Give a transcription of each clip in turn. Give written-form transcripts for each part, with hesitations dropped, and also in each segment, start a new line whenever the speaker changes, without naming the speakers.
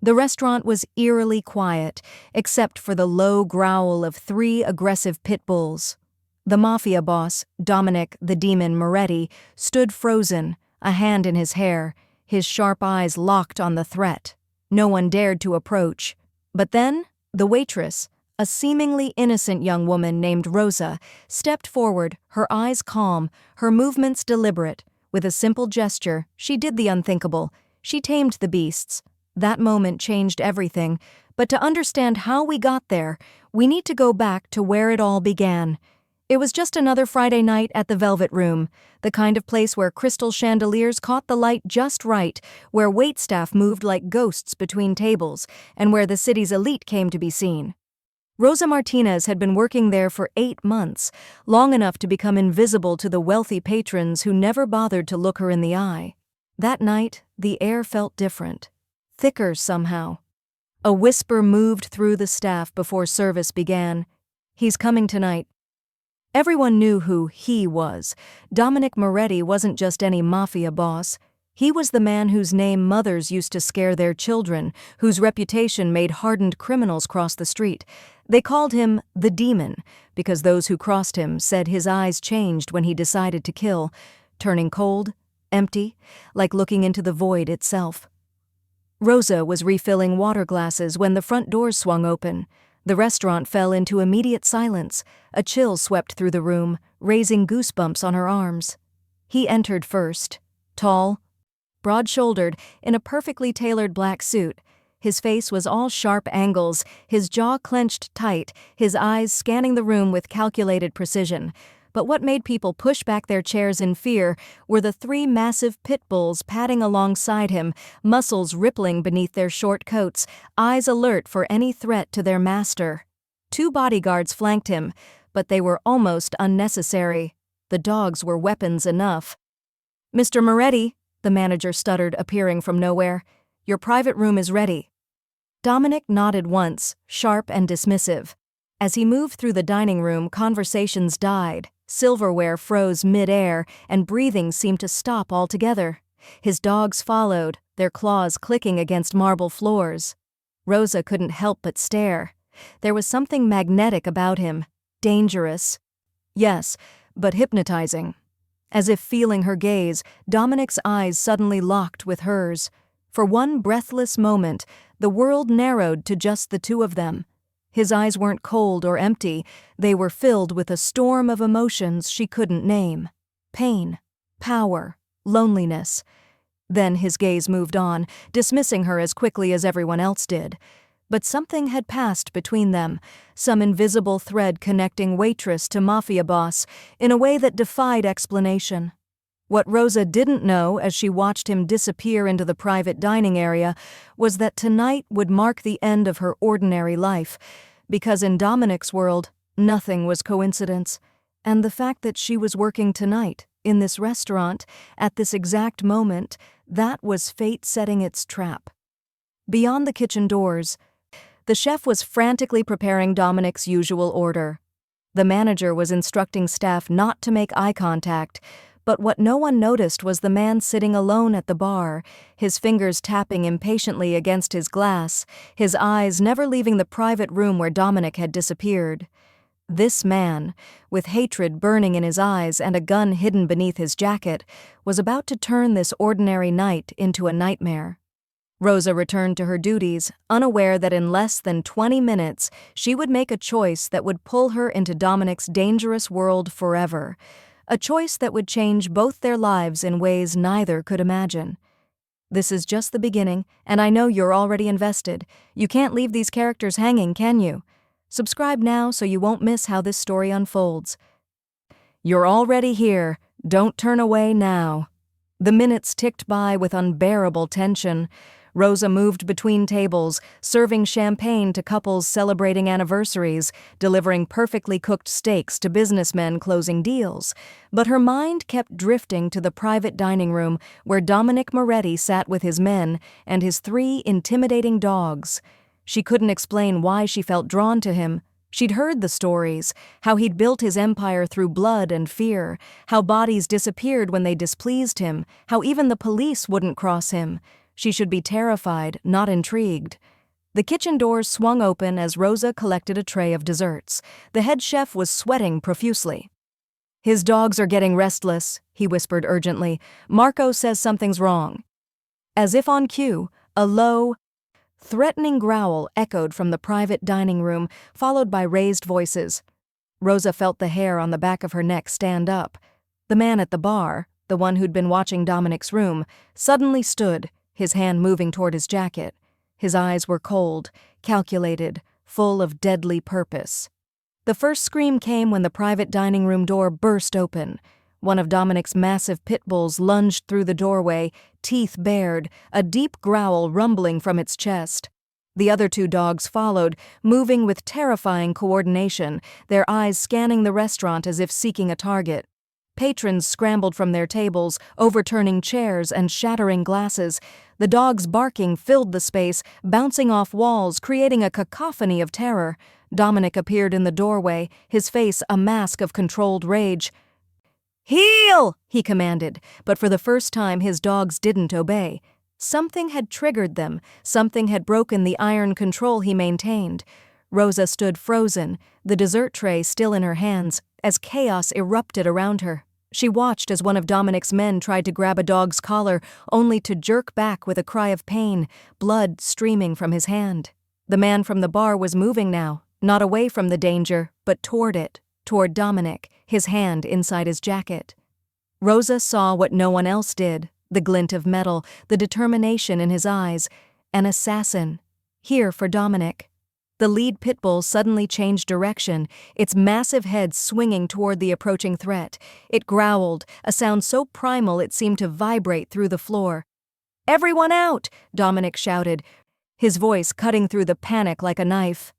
The restaurant was eerily quiet, except for the low growl of 3 aggressive pit bulls. The Mafia boss, Dominic the Demon Moretti, stood frozen, a hand in his hair, his sharp eyes locked on the threat. No one dared to approach. But then, the waitress, a seemingly innocent young woman named Rosa, stepped forward, her eyes calm, her movements deliberate. With a simple gesture, she did the unthinkable. She tamed the beasts. That moment changed everything. But to understand how we got there, we need to go back to where it all began. It was just another Friday night at the Velvet Room, the kind of place where crystal chandeliers caught the light just right, where waitstaff moved like ghosts between tables, and where the city's elite came to be seen. Rosa Martinez had been working there for 8 months, long enough to become invisible to the wealthy patrons who never bothered to look her in the eye. That night, the air felt different, thicker somehow. A whisper moved through the staff before service began. "He's coming tonight." Everyone knew who he was. Dominic Moretti wasn't just any mafia boss. He was the man whose name mothers used to scare their children, whose reputation made hardened criminals cross the street. They called him the Demon, because those who crossed him said his eyes changed when he decided to kill, turning cold, empty, like looking into the void itself. Rosa was refilling water glasses when the front doors swung open. The restaurant fell into immediate silence. A chill swept through the room, raising goosebumps on her arms. He entered first, tall, broad-shouldered, in a perfectly tailored black suit. His face was all sharp angles, his jaw clenched tight, his eyes scanning the room with calculated precision. But what made people push back their chairs in fear were the 3 massive pit bulls padding alongside him, muscles rippling beneath their short coats, eyes alert for any threat to their master. 2 bodyguards flanked him, but they were almost unnecessary. The dogs were weapons enough. "Mr. Moretti," the manager stuttered, appearing from nowhere, "your private room is ready." Dominic nodded once, sharp and dismissive. As he moved through the dining room, conversations died. Silverware froze mid-air, and breathing seemed to stop altogether. His dogs followed, their claws clicking against marble floors. Rosa couldn't help but stare. There was something magnetic about him. Dangerous. Yes, but hypnotizing. As if feeling her gaze, Dominic's eyes suddenly locked with hers. For one breathless moment, the world narrowed to just the 2 of them. His eyes weren't cold or empty, they were filled with a storm of emotions she couldn't name. Pain, power, loneliness. Then his gaze moved on, dismissing her as quickly as everyone else did. But something had passed between them, some invisible thread connecting Waitress to Mafia boss, in a way that defied explanation. What Rosa didn't know as she watched him disappear into the private dining area was that tonight would mark the end of her ordinary life, because in Dominic's world, nothing was coincidence, and the fact that she was working tonight, in this restaurant, at this exact moment, that was fate setting its trap. Beyond the kitchen doors, the chef was frantically preparing Dominic's usual order. The manager was instructing staff not to make eye contact, but what no one noticed was the man sitting alone at the bar, his fingers tapping impatiently against his glass, his eyes never leaving the private room where Dominic had disappeared. This man, with hatred burning in his eyes and a gun hidden beneath his jacket, was about to turn this ordinary night into a nightmare. Rosa returned to her duties, unaware that in less than 20 minutes she would make a choice that would pull her into Dominic's dangerous world forever. A choice that would change both their lives in ways neither could imagine. This is just the beginning, and I know you're already invested. You can't leave these characters hanging, can you? Subscribe now so you won't miss how this story unfolds. You're already here. Don't turn away now. The minutes ticked by with unbearable tension. Rosa moved between tables, serving champagne to couples celebrating anniversaries, delivering perfectly cooked steaks to businessmen closing deals. But her mind kept drifting to the private dining room where Dominic Moretti sat with his men and his 3 intimidating dogs. She couldn't explain why she felt drawn to him. She'd heard the stories, how he'd built his empire through blood and fear, how bodies disappeared when they displeased him, how even the police wouldn't cross him. She should be terrified, not intrigued. The kitchen doors swung open as Rosa collected a tray of desserts. The head chef was sweating profusely. "His dogs are getting restless," he whispered urgently. "Marco says something's wrong." As if on cue, a low, threatening growl echoed from the private dining room, followed by raised voices. Rosa felt the hair on the back of her neck stand up. The man at the bar, the one who'd been watching Dominic's room, suddenly stood, his hand moving toward his jacket. His eyes were cold, calculated, full of deadly purpose. The first scream came when the private dining room door burst open. One of Dominic's massive pitbulls lunged through the doorway, teeth bared, a deep growl rumbling from its chest. The other two dogs followed, moving with terrifying coordination, their eyes scanning the restaurant as if seeking a target. Patrons scrambled from their tables, overturning chairs and shattering glasses. The dogs' barking filled the space, bouncing off walls, creating a cacophony of terror. Dominic appeared in the doorway, his face a mask of controlled rage. "Heel!" he commanded, but for the first time his dogs didn't obey. Something had triggered them, something had broken the iron control he maintained. Rosa stood frozen, the dessert tray still in her hands, as chaos erupted around her. She watched as one of Dominic's men tried to grab a dog's collar, only to jerk back with a cry of pain, blood streaming from his hand. The man from the bar was moving now, not away from the danger, but toward it, toward Dominic, his hand inside his jacket. Rosa saw what no one else did, the glint of metal, the determination in his eyes. An assassin. Here for Dominic. The lead pitbull suddenly changed direction, its massive head swinging toward the approaching threat. It growled, a sound so primal it seemed to vibrate through the floor. "Everyone out!" Dominic shouted, his voice cutting through the panic like a knife.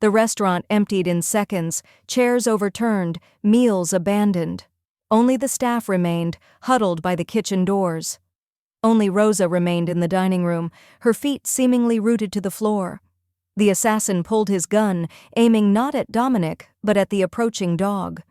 The restaurant emptied in seconds, chairs overturned, meals abandoned. Only the staff remained, huddled by the kitchen doors. Only Rosa remained in the dining room, her feet seemingly rooted to the floor. The assassin pulled his gun, aiming not at Dominic, but at the approaching dog.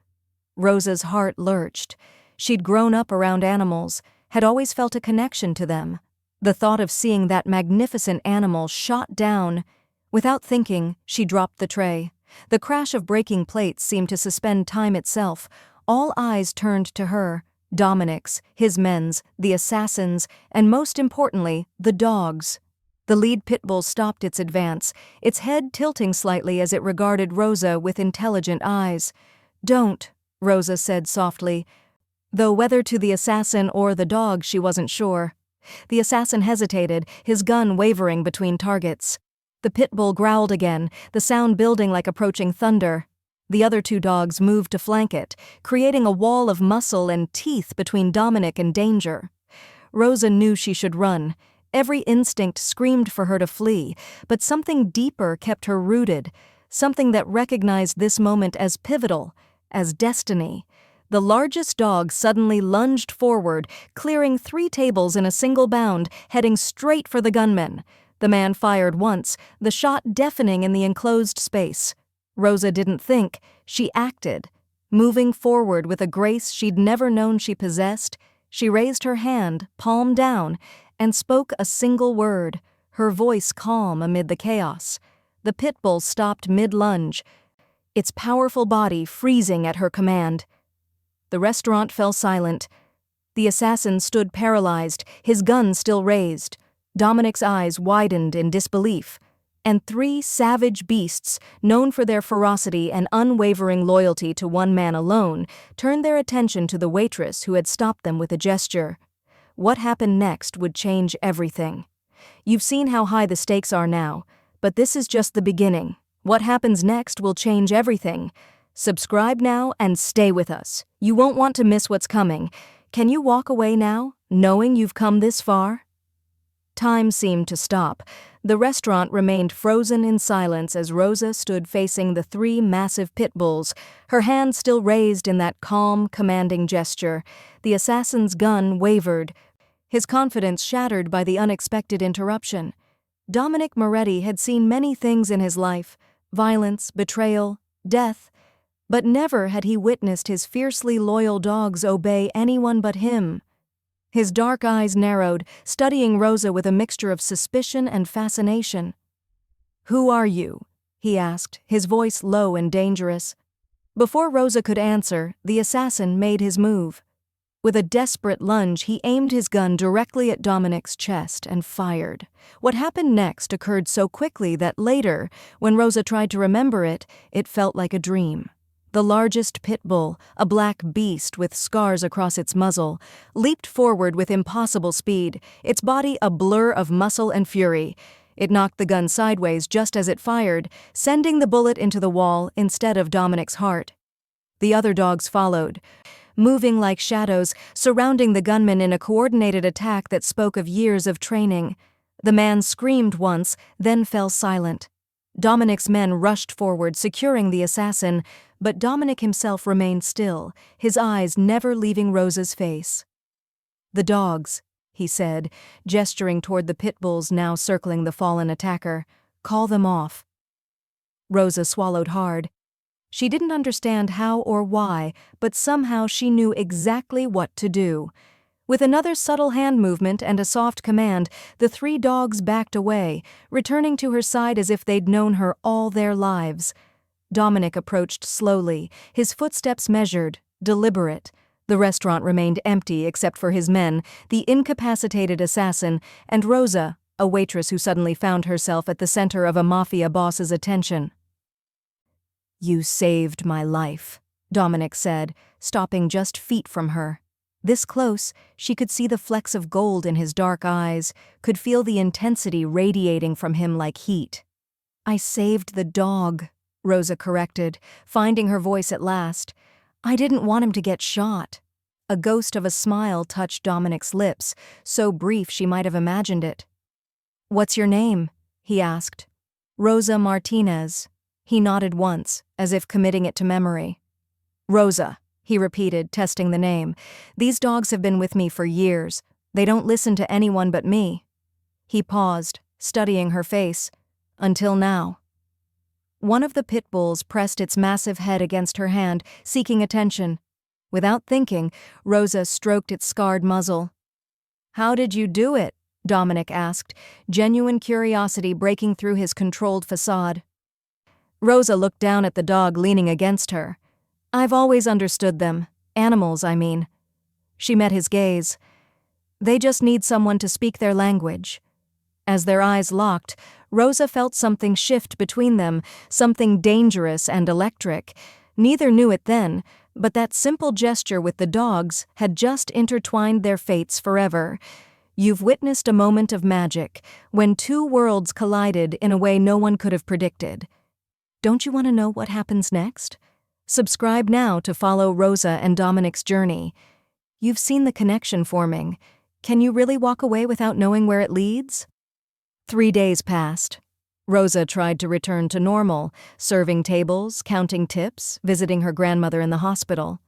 Rosa's heart lurched. She'd grown up around animals, had always felt a connection to them. The thought of seeing that magnificent animal shot down. Without thinking, she dropped the tray. The crash of breaking plates seemed to suspend time itself. All eyes turned to her, Dominic's, his men's, the assassins, and most importantly, the dog's. The lead pitbull stopped its advance, its head tilting slightly as it regarded Rosa with intelligent eyes. "Don't," Rosa said softly, though whether to the assassin or the dog she wasn't sure. The assassin hesitated, his gun wavering between targets. The pitbull growled again, the sound building like approaching thunder. The other two dogs moved to flank it, creating a wall of muscle and teeth between Dominic and danger. Rosa knew she should run. Every instinct screamed for her to flee, but something deeper kept her rooted, something that recognized this moment as pivotal, as destiny. The largest dog suddenly lunged forward, clearing 3 tables in a single bound, heading straight for the gunman. The man fired once, the shot deafening in the enclosed space. Rosa didn't think, she acted. Moving forward with a grace she'd never known she possessed, she raised her hand, palm down, and spoke a single word, her voice calm amid the chaos. The pitbull stopped mid-lunge, its powerful body freezing at her command. The restaurant fell silent. The assassin stood paralyzed, his gun still raised. Dominic's eyes widened in disbelief. And 3 savage beasts, known for their ferocity and unwavering loyalty to one man alone, turned their attention to the waitress who had stopped them with a gesture. What happened next would change everything. You've seen how high the stakes are now, but this is just the beginning. What happens next will change everything. Subscribe now and stay with us. You won't want to miss what's coming. Can you walk away now, knowing you've come this far? Time seemed to stop. The restaurant remained frozen in silence as Rosa stood facing the 3 massive pit bulls, her hand still raised in that calm, commanding gesture. The assassin's gun wavered, his confidence shattered by the unexpected interruption. Dominic Moretti had seen many things in his life, violence, betrayal, death, but never had he witnessed his fiercely loyal dogs obey anyone but him. His dark eyes narrowed, studying Rosa with a mixture of suspicion and fascination. "Who are you?" he asked, his voice low and dangerous. Before Rosa could answer, the assassin made his move. With a desperate lunge, he aimed his gun directly at Dominic's chest and fired. What happened next occurred so quickly that later, when Rosa tried to remember it, it felt like a dream. The largest pit bull, a black beast with scars across its muzzle, leaped forward with impossible speed, its body a blur of muscle and fury. It knocked the gun sideways just as it fired, sending the bullet into the wall instead of Dominic's heart. The other dogs followed, moving like shadows, surrounding the gunman in a coordinated attack that spoke of years of training. The man screamed once, then fell silent. Dominic's men rushed forward, securing the assassin, but Dominic himself remained still, his eyes never leaving Rosa's face. "The dogs," he said, gesturing toward the pit bulls now circling the fallen attacker. "Call them off." Rosa swallowed hard. She didn't understand how or why, but somehow she knew exactly what to do. With another subtle hand movement and a soft command, the 3 dogs backed away, returning to her side as if they'd known her all their lives. Dominic approached slowly, his footsteps measured, deliberate. The restaurant remained empty except for his men, the incapacitated assassin, and Rosa, a waitress who suddenly found herself at the center of a mafia boss's attention. "You saved my life," Dominic said, stopping just feet from her. This close, she could see the flecks of gold in his dark eyes, could feel the intensity radiating from him like heat. "I saved the dog," Rosa corrected, finding her voice at last. "I didn't want him to get shot." A ghost of a smile touched Dominic's lips, so brief she might have imagined it. "What's your name?" he asked. "Rosa Martinez." He nodded once, as if committing it to memory. "Rosa," he repeated, testing the name. "These dogs have been with me for years. They don't listen to anyone but me." He paused, studying her face. "Until now." One of the pit bulls pressed its massive head against her hand, seeking attention. Without thinking, Rosa stroked its scarred muzzle. "How did you do it?" Dominic asked, genuine curiosity breaking through his controlled facade. Rosa looked down at the dog leaning against her. "I've always understood them. Animals, I mean." She met his gaze. "They just need someone to speak their language." As their eyes locked, Rosa felt something shift between them, something dangerous and electric. Neither knew it then, but that simple gesture with the dogs had just intertwined their fates forever. You've witnessed a moment of magic, when 2 worlds collided in a way no one could have predicted. Don't you want to know what happens next? Subscribe now to follow Rosa and Dominic's journey. You've seen the connection forming. Can you really walk away without knowing where it leads? 3 days passed. Rosa tried to return to normal, serving tables, counting tips, visiting her grandmother in the hospital.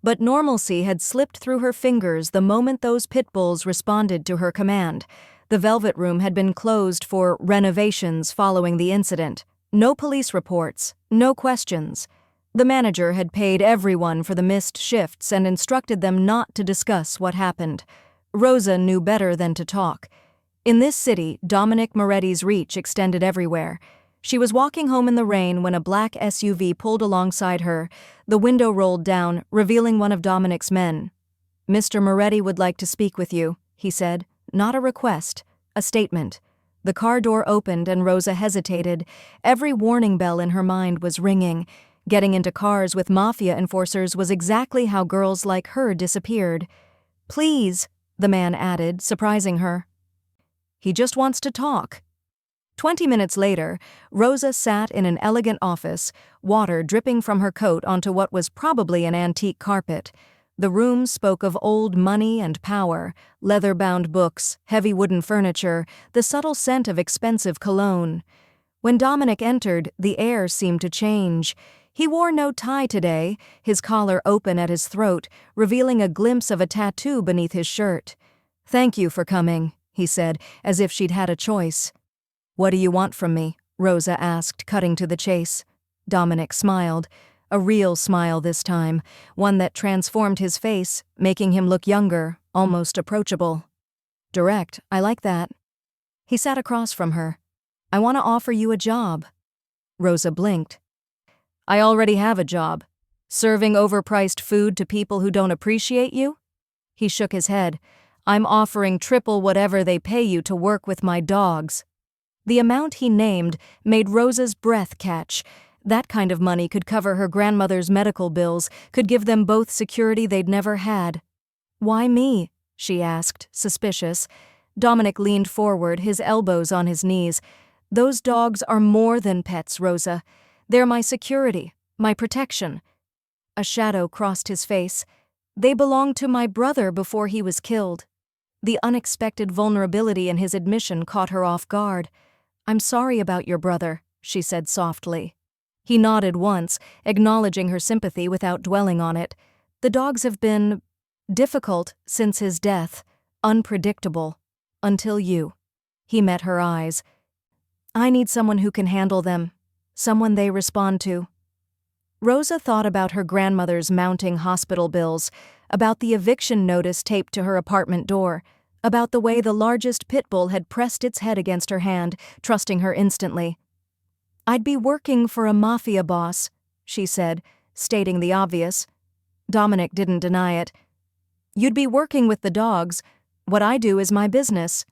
But normalcy had slipped through her fingers the moment those pit bulls responded to her command. The Velvet Room had been closed for renovations following the incident. No police reports, no questions. The manager had paid everyone for the missed shifts and instructed them not to discuss what happened. Rosa knew better than to talk. In this city, Dominic Moretti's reach extended everywhere. She was walking home in the rain when a black SUV pulled alongside her. The window rolled down, revealing one of Dominic's men. "Mr. Moretti would like to speak with you," he said. "Not a request, a statement." The car door opened and Rosa hesitated. Every warning bell in her mind was ringing. Getting into cars with Mafia enforcers was exactly how girls like her disappeared. "Please," the man added, surprising her. "He just wants to talk." 20 minutes later, Rosa sat in an elegant office, water dripping from her coat onto what was probably an antique carpet. The room spoke of old money and power, leather-bound books, heavy wooden furniture, the subtle scent of expensive cologne. When Dominic entered, the air seemed to change. He wore no tie today, his collar open at his throat, revealing a glimpse of a tattoo beneath his shirt. "Thank you for coming," he said, as if she'd had a choice. "What do you want from me?" Rosa asked, cutting to the chase. Dominic smiled. A real smile this time, one that transformed his face, making him look younger, almost approachable. Direct, I like that. He sat across from her. I want to offer you a job. Rosa blinked. I already have a job. Serving overpriced food to people who don't appreciate you? He shook his head. I'm offering triple whatever they pay you to work with my dogs. The amount he named made Rosa's breath catch. That kind of money could cover her grandmother's medical bills, could give them both security they'd never had. Why me? She asked, suspicious. Dominic leaned forward, his elbows on his knees. Those dogs are more than pets, Rosa. They're my security, my protection. A shadow crossed his face. They belonged to my brother before he was killed. The unexpected vulnerability in his admission caught her off guard. I'm sorry about your brother, she said softly. He nodded once, acknowledging her sympathy without dwelling on it. The dogs have been difficult since his death, unpredictable, until you. He met her eyes. I need someone who can handle them, someone they respond to. Rosa thought about her grandmother's mounting hospital bills, about the eviction notice taped to her apartment door, about the way the largest pitbull had pressed its head against her hand, trusting her instantly. I'd be working for a mafia boss, she said, stating the obvious. Dominic didn't deny it. You'd be working with the dogs. What I do is my business.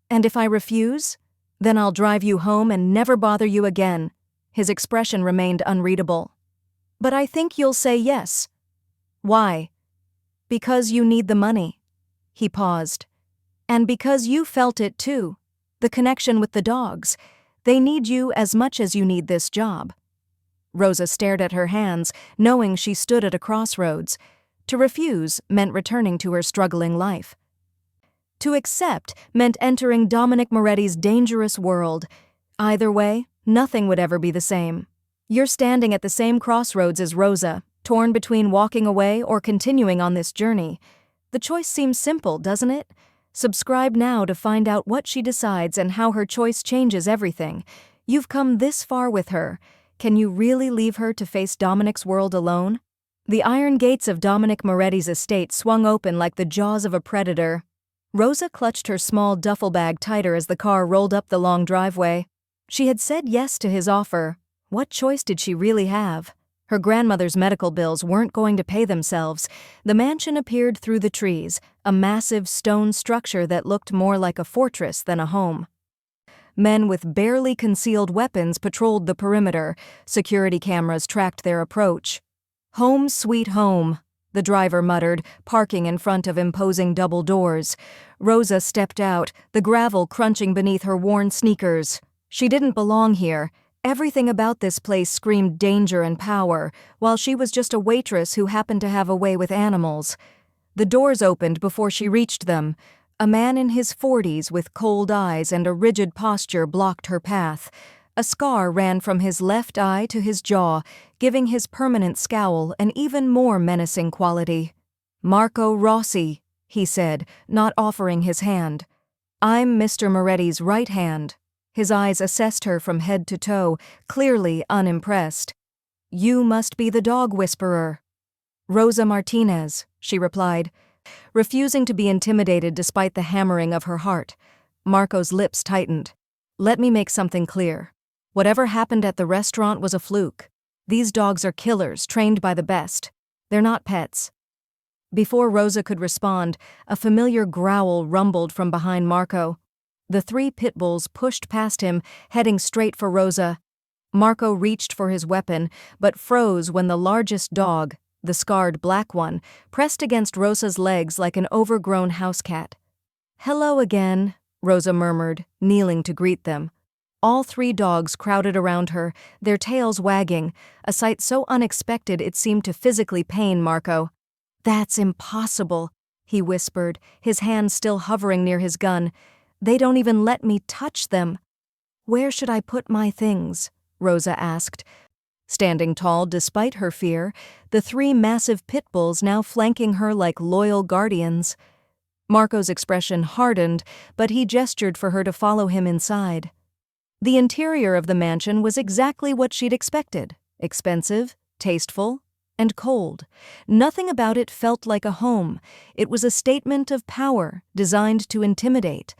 And if I refuse, then I'll drive you home and never bother you again. His expression remained unreadable. But I think you'll say yes. Why? Because you need the money. He paused. And because you felt it too. The connection with the dogs. They need you as much as you need this job. Rosa stared at her hands, knowing she stood at a crossroads. To refuse meant returning to her struggling life. To accept meant entering Dominic Moretti's dangerous world. Either way, nothing would ever be the same. You're standing at the same crossroads as Rosa, torn between walking away or continuing on this journey. The choice seems simple, doesn't it? Subscribe now to find out what she decides and how her choice changes everything. You've come this far with her. Can you really leave her to face Dominic's world alone? The iron gates of Dominic Moretti's estate swung open like the jaws of a predator. Rosa clutched her small duffel bag tighter as the car rolled up the long driveway. She had said yes to his offer. What choice did she really have? Her grandmother's medical bills weren't going to pay themselves. The mansion appeared through the trees, a massive stone structure that looked more like a fortress than a home. Men with barely concealed weapons patrolled the perimeter. Security cameras tracked their approach. Home sweet home, the driver muttered, parking in front of imposing double doors. Rosa stepped out, the gravel crunching beneath her worn sneakers. She didn't belong here. Everything about this place screamed danger and power, while she was just a waitress who happened to have a way with animals. The doors opened before she reached them. A man in his 40s with cold eyes and a rigid posture blocked her path. A scar ran from his left eye to his jaw, giving his permanent scowl an even more menacing quality. Marco Rossi, he said, not offering his hand. I'm Mr. Moretti's right hand. His eyes assessed her from head to toe, clearly unimpressed. You must be the dog whisperer. Rosa Martinez, she replied, refusing to be intimidated despite the hammering of her heart. Marco's lips tightened. Let me make something clear. Whatever happened at the restaurant was a fluke. These dogs are killers, trained by the best. They're not pets. Before Rosa could respond, a familiar growl rumbled from behind Marco. The 3 pitbulls pushed past him, heading straight for Rosa. Marco reached for his weapon, but froze when the largest dog, the scarred black one, pressed against Rosa's legs like an overgrown house cat. Hello again, Rosa murmured, kneeling to greet them. All 3 dogs crowded around her, their tails wagging, a sight so unexpected it seemed to physically pain Marco. That's impossible, he whispered, his hand still hovering near his gun. They don't even let me touch them. Where should I put my things? Rosa asked. Standing tall despite her fear, the 3 massive pitbulls now flanking her like loyal guardians. Marco's expression hardened, but he gestured for her to follow him inside. The interior of the mansion was exactly what she'd expected. Expensive, tasteful, and cold. Nothing about it felt like a home. It was a statement of power, designed to intimidate.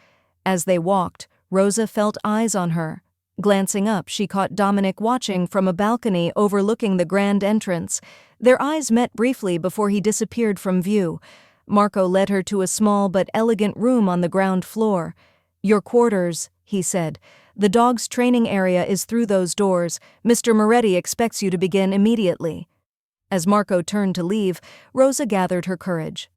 As they walked, Rosa felt eyes on her. Glancing up, she caught Dominic watching from a balcony overlooking the grand entrance. Their eyes met briefly before he disappeared from view. Marco led her to a small but elegant room on the ground floor. "Your quarters," he said. "The dog's training area is through those doors. Mr. Moretti expects you to begin immediately." As Marco turned to leave, Rosa gathered her courage.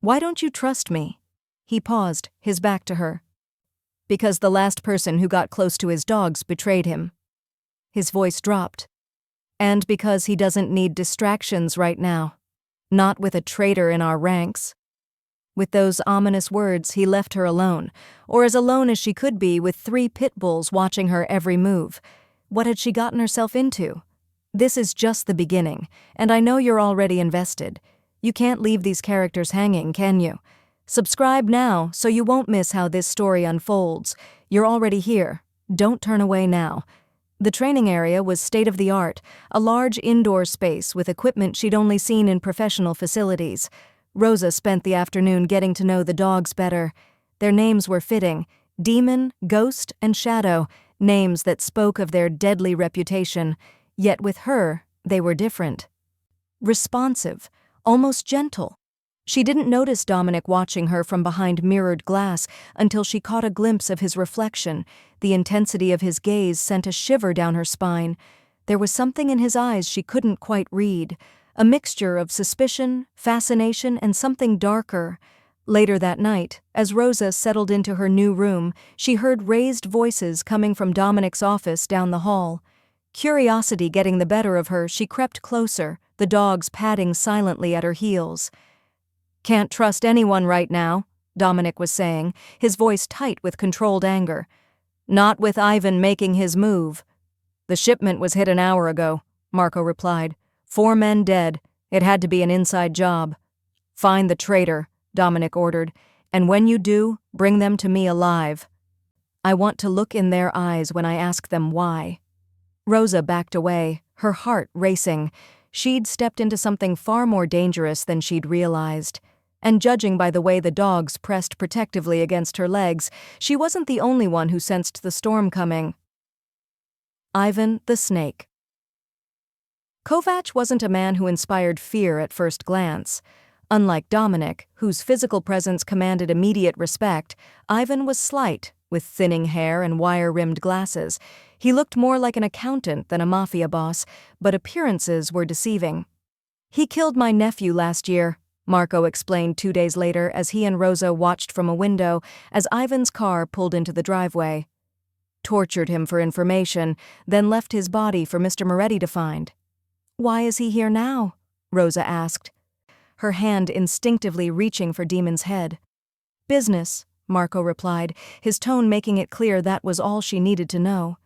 "Why don't you trust me?" He paused, his back to her. "Because the last person who got close to his dogs betrayed him." His voice dropped. "And because he doesn't need distractions right now. Not with a traitor in our ranks." With those ominous words, he left her alone, or as alone as she could be with 3 pitbulls watching her every move. What had she gotten herself into? "This is just the beginning, and I know you're already invested. You can't leave these characters hanging, can you? Subscribe now so you won't miss how this story unfolds. You're already here. Don't turn away now." The training area was state-of-the-art, a large indoor space with equipment she'd only seen in professional facilities. Rosa spent the afternoon getting to know the dogs better. Their names were fitting: Demon, Ghost, and Shadow, names that spoke of their deadly reputation. Yet with her, they were different. Responsive, almost gentle. She didn't notice Dominic watching her from behind mirrored glass until she caught a glimpse of his reflection. The intensity of his gaze sent a shiver down her spine. There was something in his eyes she couldn't quite read, a mixture of suspicion, fascination, and something darker. Later that night, as Rosa settled into her new room, she heard raised voices coming from Dominic's office down the hall. Curiosity getting the better of her, she crept closer, the dogs padding silently at her heels. "Can't trust anyone right now," Dominic was saying, his voice tight with controlled anger. "Not with Ivan making his move." "The shipment was hit an hour ago," Marco replied. 4 men dead. It had to be an inside job." "Find the traitor," Dominic ordered, "and when you do, bring them to me alive. I want to look in their eyes when I ask them why." Rosa backed away, her heart racing. She'd stepped into something far more dangerous than she'd realized. And judging by the way the dogs pressed protectively against her legs, she wasn't the only one who sensed the storm coming. Ivan the Snake. Kovac wasn't a man who inspired fear at first glance. Unlike Dominic, whose physical presence commanded immediate respect, Ivan was slight, with thinning hair and wire-rimmed glasses. He looked more like an accountant than a mafia boss, but appearances were deceiving. "He killed my nephew last year," Marco explained 2 days later as he and Rosa watched from a window as Ivan's car pulled into the driveway. "Tortured him for information, then left his body for Mr. Moretti to find." "Why is he here now?" Rosa asked, her hand instinctively reaching for Demon's head. "Business," Marco replied, his tone making it clear that was all she needed to know.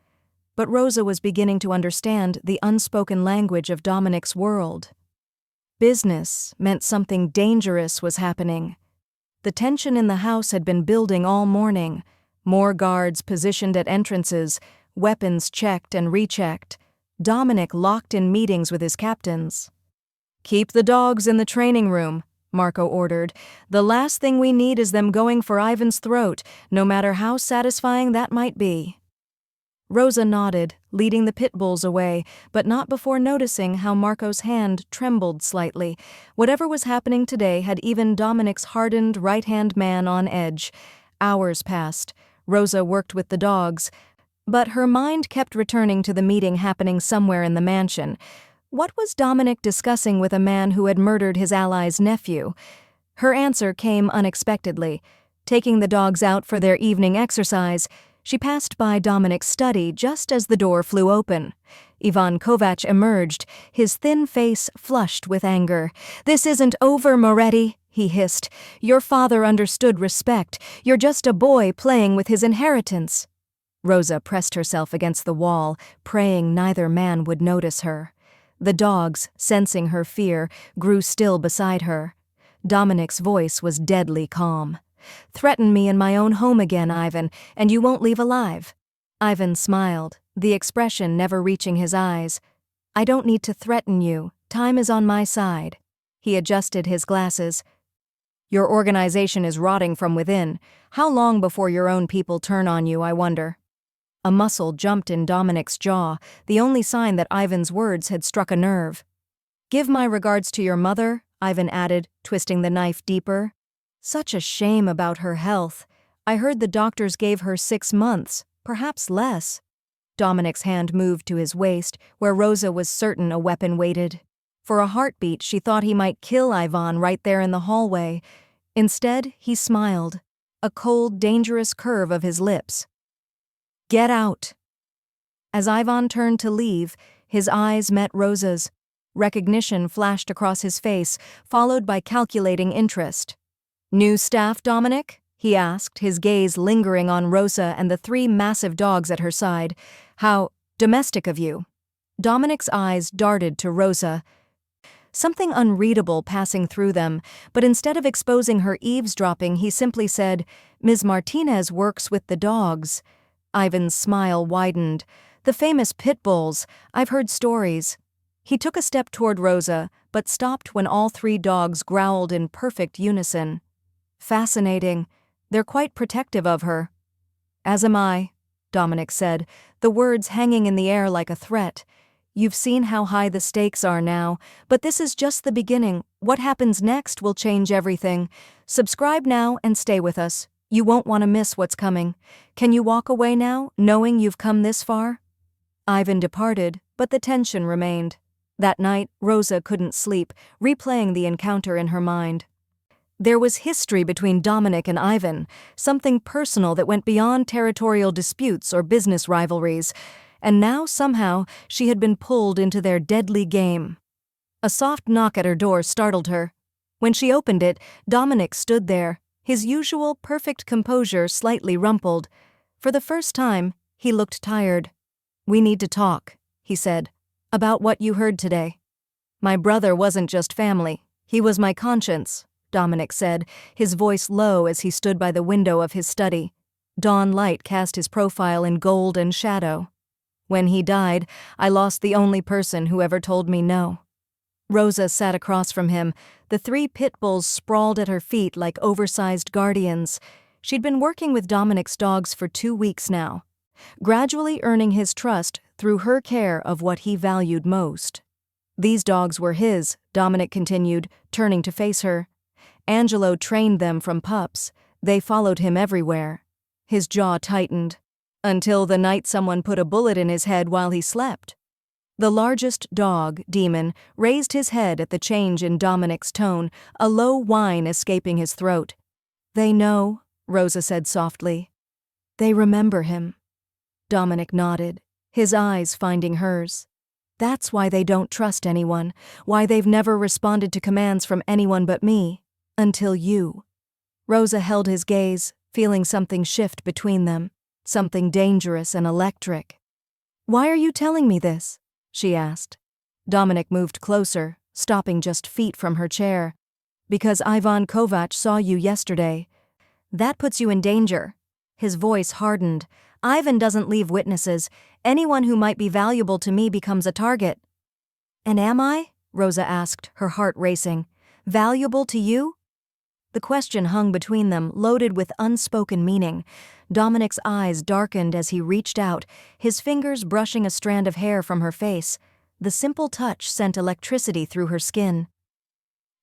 But Rosa was beginning to understand the unspoken language of Dominic's world. Business meant something dangerous was happening. The tension in the house had been building all morning. More guards positioned at entrances, weapons checked and rechecked. Dominic locked in meetings with his captains. "Keep the dogs in the training room," Marco ordered. "The last thing we need is them going for Ivan's throat, no matter how satisfying that might be." Rosa nodded, leading the pitbulls away, but not before noticing how Marco's hand trembled slightly. Whatever was happening today had even Dominic's hardened right-hand man on edge. Hours passed. Rosa worked with the dogs, but her mind kept returning to the meeting happening somewhere in the mansion. What was Dominic discussing with a man who had murdered his ally's nephew? Her answer came unexpectedly. Taking the dogs out for their evening exercise, she passed by Dominic's study just as the door flew open. Ivan Kovac emerged, his thin face flushed with anger. "This isn't over, Moretti," he hissed. "Your father understood respect. You're just a boy playing with his inheritance." Rosa pressed herself against the wall, praying neither man would notice her. The dogs, sensing her fear, grew still beside her. Dominic's voice was deadly calm. "Threaten me in my own home again, Ivan, and you won't leave alive." Ivan smiled, the expression never reaching his eyes. "I don't need to threaten you," Time is on my side. He adjusted his glasses. Your organization is rotting from within. How long before your own people turn on you, I wonder? A muscle jumped in Dominic's jaw, the only sign that Ivan's words had struck a nerve. Give my regards to your mother, Ivan added, twisting the knife deeper. Such a shame about her health. I heard the doctors gave her 6 months, perhaps less. Dominic's hand moved to his waist, where Rosa was certain a weapon waited. For a heartbeat, she thought he might kill Ivan right there in the hallway. Instead, he smiled, a cold, dangerous curve of his lips. Get out. As Ivan turned to leave, his eyes met Rosa's. Recognition flashed across his face, followed by calculating interest. New staff, Dominic? He asked, his gaze lingering on Rosa and the 3 massive dogs at her side. How domestic of you. Dominic's eyes darted to Rosa, something unreadable passing through them, but instead of exposing her eavesdropping, he simply said, Ms. Martinez works with the dogs. Ivan's smile widened. The famous Pitbulls, I've heard stories. He took a step toward Rosa, but stopped when all 3 dogs growled in perfect unison. Fascinating. They're quite protective of her. As am I, Dominic said, the words hanging in the air like a threat. You've seen how high the stakes are now, but this is just the beginning. What happens next will change everything. Subscribe now and stay with us. You won't want to miss what's coming. Can you walk away now, knowing you've come this far? Ivan departed, but the tension remained. That night, Rosa couldn't sleep, replaying the encounter in her mind. There was history between Dominic and Ivan, something personal that went beyond territorial disputes or business rivalries, and now, somehow, she had been pulled into their deadly game. A soft knock at her door startled her. When she opened it, Dominic stood there, his usual perfect composure slightly rumpled. For the first time, he looked tired. We need to talk, he said, about what you heard today. My brother wasn't just family, he was my conscience, Dominic said, his voice low as he stood by the window of his study. Dawn light cast his profile in gold and shadow. When he died, I lost the only person who ever told me no. Rosa sat across from him, the 3 pitbulls sprawled at her feet like oversized guardians. She'd been working with Dominic's dogs for 2 weeks now, gradually earning his trust through her care of what he valued most. These dogs were his, Dominic continued, turning to face her. Angelo trained them from pups. They followed him everywhere. His jaw tightened. Until the night someone put a bullet in his head while he slept. The largest dog, Demon, raised his head at the change in Dominic's tone, a low whine escaping his throat. They know, Rosa said softly. They remember him. Dominic nodded, his eyes finding hers. That's why they don't trust anyone, why they've never responded to commands from anyone but me, until you. Rosa held his gaze, feeling something shift between them. Something dangerous and electric. Why are you telling me this? She asked. Dominic moved closer, stopping just feet from her chair. Because Ivan Kovac saw you yesterday. That puts you in danger. His voice hardened. Ivan doesn't leave witnesses. Anyone who might be valuable to me becomes a target. And am I? Rosa asked, her heart racing. Valuable to you? The question hung between them, loaded with unspoken meaning. Dominic's eyes darkened as he reached out, his fingers brushing a strand of hair from her face. The simple touch sent electricity through her skin.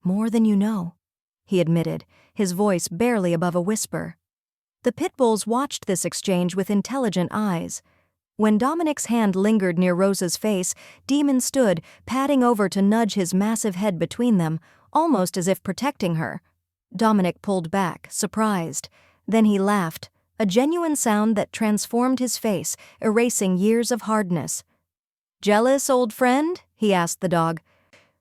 More than you know, he admitted, his voice barely above a whisper. The Pitbulls watched this exchange with intelligent eyes. When Dominic's hand lingered near Rosa's face, Demon stood, padding over to nudge his massive head between them, almost as if protecting her. Dominic pulled back, surprised. Then he laughed, a genuine sound that transformed his face, erasing years of hardness. Jealous, old friend? He asked the dog,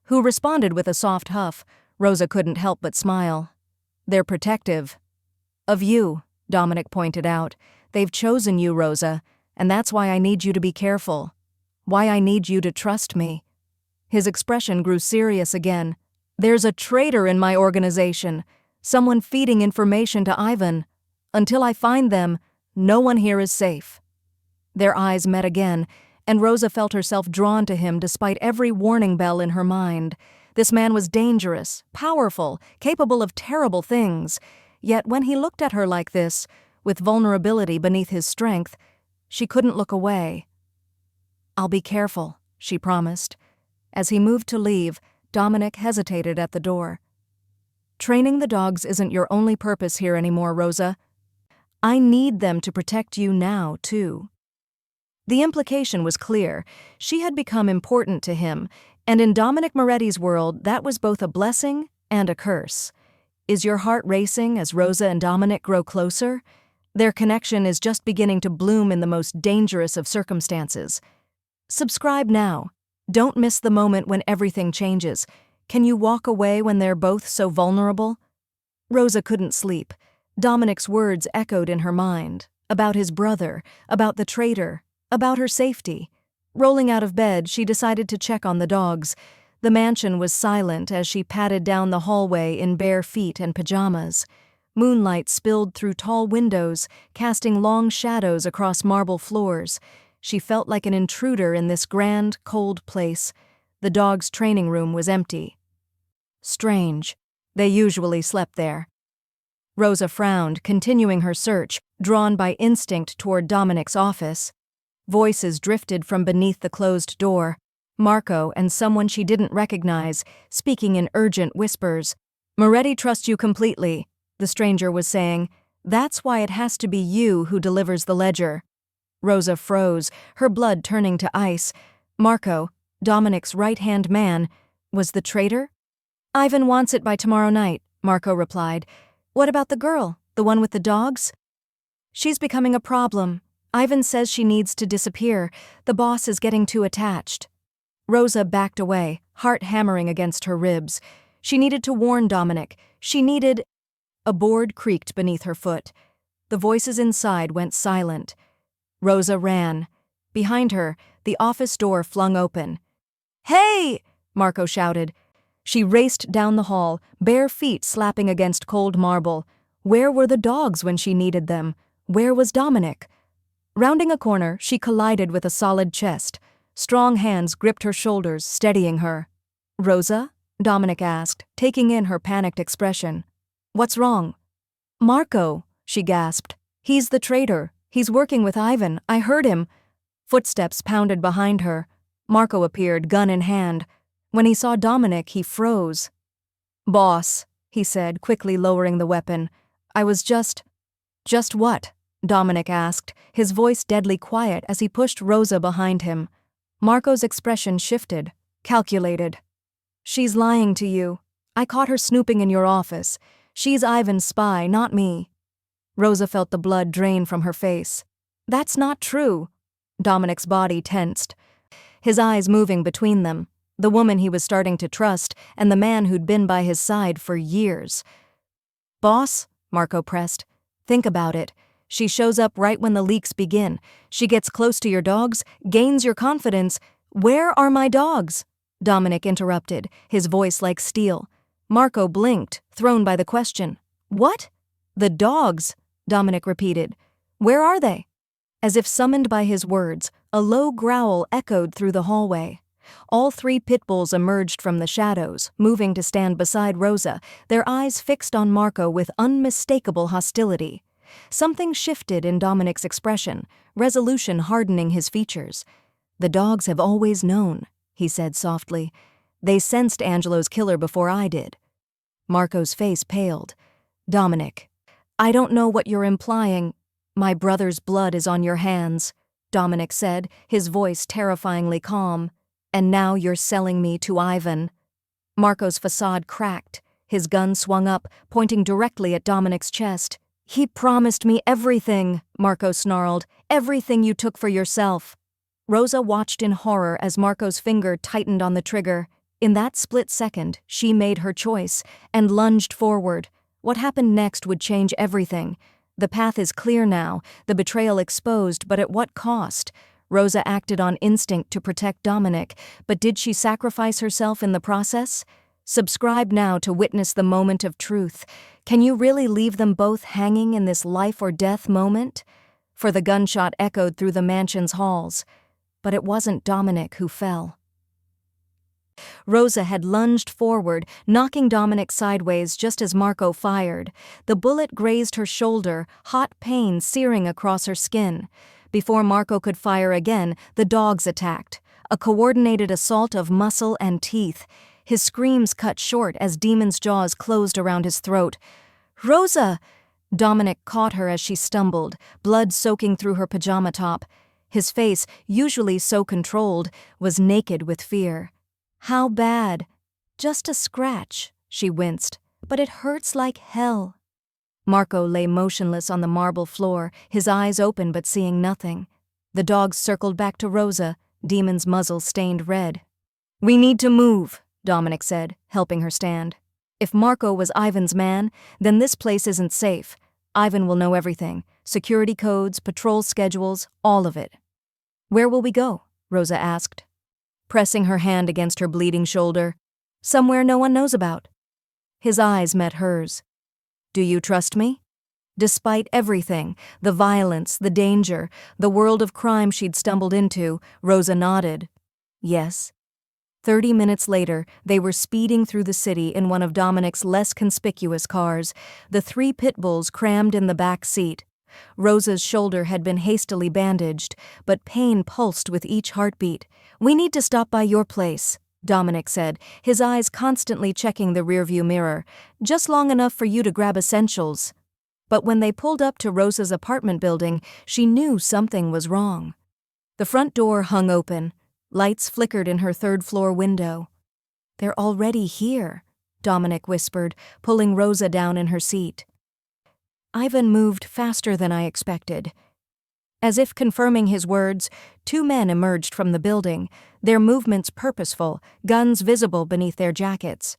who responded with a soft huff. Rosa couldn't help but smile. They're protective. Of you, Dominic pointed out. They've chosen you, Rosa, and that's why I need you to be careful. Why I need you to trust me. His expression grew serious again. There's a traitor in my organization. Someone feeding information to Ivan. Until I find them, no one here is safe. Their eyes met again, and Rosa felt herself drawn to him despite every warning bell in her mind. This man was dangerous, powerful, capable of terrible things. Yet when he looked at her like this, with vulnerability beneath his strength, she couldn't look away. "I'll be careful," she promised. As he moved to leave, Dominic hesitated at the door. "Training the dogs isn't your only purpose here anymore, Rosa. I need them to protect you now, too." The implication was clear. She had become important to him, and in Dominic Moretti's world, that was both a blessing and a curse. Is your heart racing as Rosa and Dominic grow closer? Their connection is just beginning to bloom in the most dangerous of circumstances. Subscribe now. Don't miss the moment when everything changes. Can you walk away when they're both so vulnerable? Rosa couldn't sleep. Dominic's words echoed in her mind. About his brother, about the traitor, about her safety. Rolling out of bed, she decided to check on the dogs. The mansion was silent as she padded down the hallway in bare feet and pajamas. Moonlight spilled through tall windows, casting long shadows across marble floors. She felt like an intruder in this grand, cold place. The dogs' training room was empty. Strange. They usually slept there. Rosa frowned, continuing her search, drawn by instinct toward Dominic's office. Voices drifted from beneath the closed door. Marco and someone she didn't recognize, speaking in urgent whispers. "Moretti trusts you completely," the stranger was saying. "That's why it has to be you who delivers the ledger." Rosa froze, her blood turning to ice. Marco, Dominic's right-hand man, was the traitor? "Ivan wants it by tomorrow night," Marco replied. "What about the girl, the one with the dogs?" "She's becoming a problem. Ivan says she needs to disappear. The boss is getting too attached." Rosa backed away, heart hammering against her ribs. She needed to warn Dominic. She needed... A board creaked beneath her foot. The voices inside went silent. Rosa ran. Behind her, the office door flung open. "Hey!" Marco shouted. She raced down the hall, bare feet slapping against cold marble. Where were the dogs when she needed them? Where was Dominic? Rounding a corner, she collided with a solid chest. Strong hands gripped her shoulders, steadying her. "Rosa?" Dominic asked, taking in her panicked expression. "What's wrong?" "Marco," she gasped. "He's the traitor. He's working with Ivan. I heard him." Footsteps pounded behind her. Marco appeared, gun in hand. When he saw Dominic, he froze. "Boss," he said, quickly lowering the weapon. "I was just..." "Just what?" Dominic asked, his voice deadly quiet as he pushed Rosa behind him. Marco's expression shifted, calculated. "She's lying to you. I caught her snooping in your office. She's Ivan's spy, not me." Rosa felt the blood drain from her face. "That's not true." Dominic's body tensed, his eyes moving between them, the woman he was starting to trust and the man who'd been by his side for years. "Boss," Marco pressed, "think about it. She shows up right when the leaks begin. She gets close to your dogs, gains your confidence. Where are my dogs?" Dominic interrupted, his voice like steel. Marco blinked, thrown by the question. "What?" "The dogs," Dominic repeated. "Where are they?" As if summoned by his words, a low growl echoed through the hallway. All three pitbulls emerged from the shadows, moving to stand beside Rosa, their eyes fixed on Marco with unmistakable hostility. Something shifted in Dominic's expression, resolution hardening his features. "The dogs have always known," he said softly. "They sensed Angelo's killer before I did." Marco's face paled. "Dominic, I don't know what you're implying." "My brother's blood is on your hands," Dominic said, his voice terrifyingly calm. "And now you're selling me to Ivan." Marco's facade cracked. His gun swung up, pointing directly at Dominic's chest. "He promised me everything," Marco snarled. "Everything you took for yourself." Rosa watched in horror as Marco's finger tightened on the trigger. In that split second, she made her choice and lunged forward. What happened next would change everything. The path is clear now, the betrayal exposed, but at what cost? Rosa acted on instinct to protect Dominic, but did she sacrifice herself in the process? Subscribe now to witness the moment of truth. Can you really leave them both hanging in this life or death moment? For the gunshot echoed through the mansion's halls. but it wasn't Dominic who fell. Rosa had lunged forward, knocking Dominic sideways just as Marco fired. The bullet grazed her shoulder, hot pain searing across her skin. Before Marco could fire again, the dogs attacked. A coordinated assault of muscle and teeth. His screams cut short as Demon's jaws closed around his throat. "Rosa!" Dominic caught her as she stumbled, blood soaking through her pajama top. His face, usually so controlled, was naked with fear. "How bad?" "Just a scratch," she winced, "but it hurts like hell." Marco lay motionless on the marble floor, his eyes open but seeing nothing. The dogs circled back to Rosa, Demon's muzzle stained red. "We need to move," Dominic said, helping her stand. "If Marco was Ivan's man, then this place isn't safe. Ivan will know everything. Security codes, patrol schedules, all of it." "Where will we go?" Rosa asked, pressing her hand against her bleeding shoulder. "Somewhere no one knows about." His eyes met hers. "Do you trust me?" Despite everything, the violence, the danger, the world of crime she'd stumbled into, Rosa nodded. "Yes." 30 minutes later, they were speeding through the city in one of Dominic's less conspicuous cars, the 3 pitbulls crammed in the back seat. Rosa's shoulder had been hastily bandaged, but pain pulsed with each heartbeat. "We need to stop by your place," Dominic said, his eyes constantly checking the rearview mirror. "Just long enough for you to grab essentials." But when they pulled up to Rosa's apartment building, she knew something was wrong. The front door hung open. Lights flickered in her third-floor window. "They're already here," Dominic whispered, pulling Rosa down in her seat. "Ivan moved faster than I expected." As if confirming his words, 2 men emerged from the building, their movements purposeful, guns visible beneath their jackets.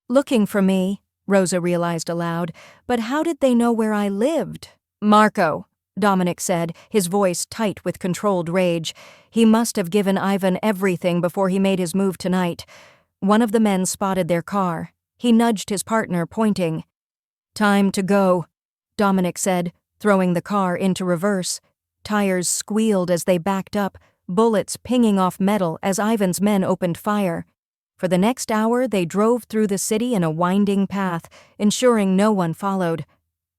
"Looking for me," Rosa realized aloud, "but how did they know where I lived?" "Marco," Dominic said, his voice tight with controlled rage. "He must have given Ivan everything before he made his move tonight." One of the men spotted their car. He nudged his partner, pointing. "Time to go," Dominic said, throwing the car into reverse. Tires squealed as they backed up, bullets pinging off metal as Ivan's men opened fire. For the next hour, they drove through the city in a winding path, ensuring no one followed.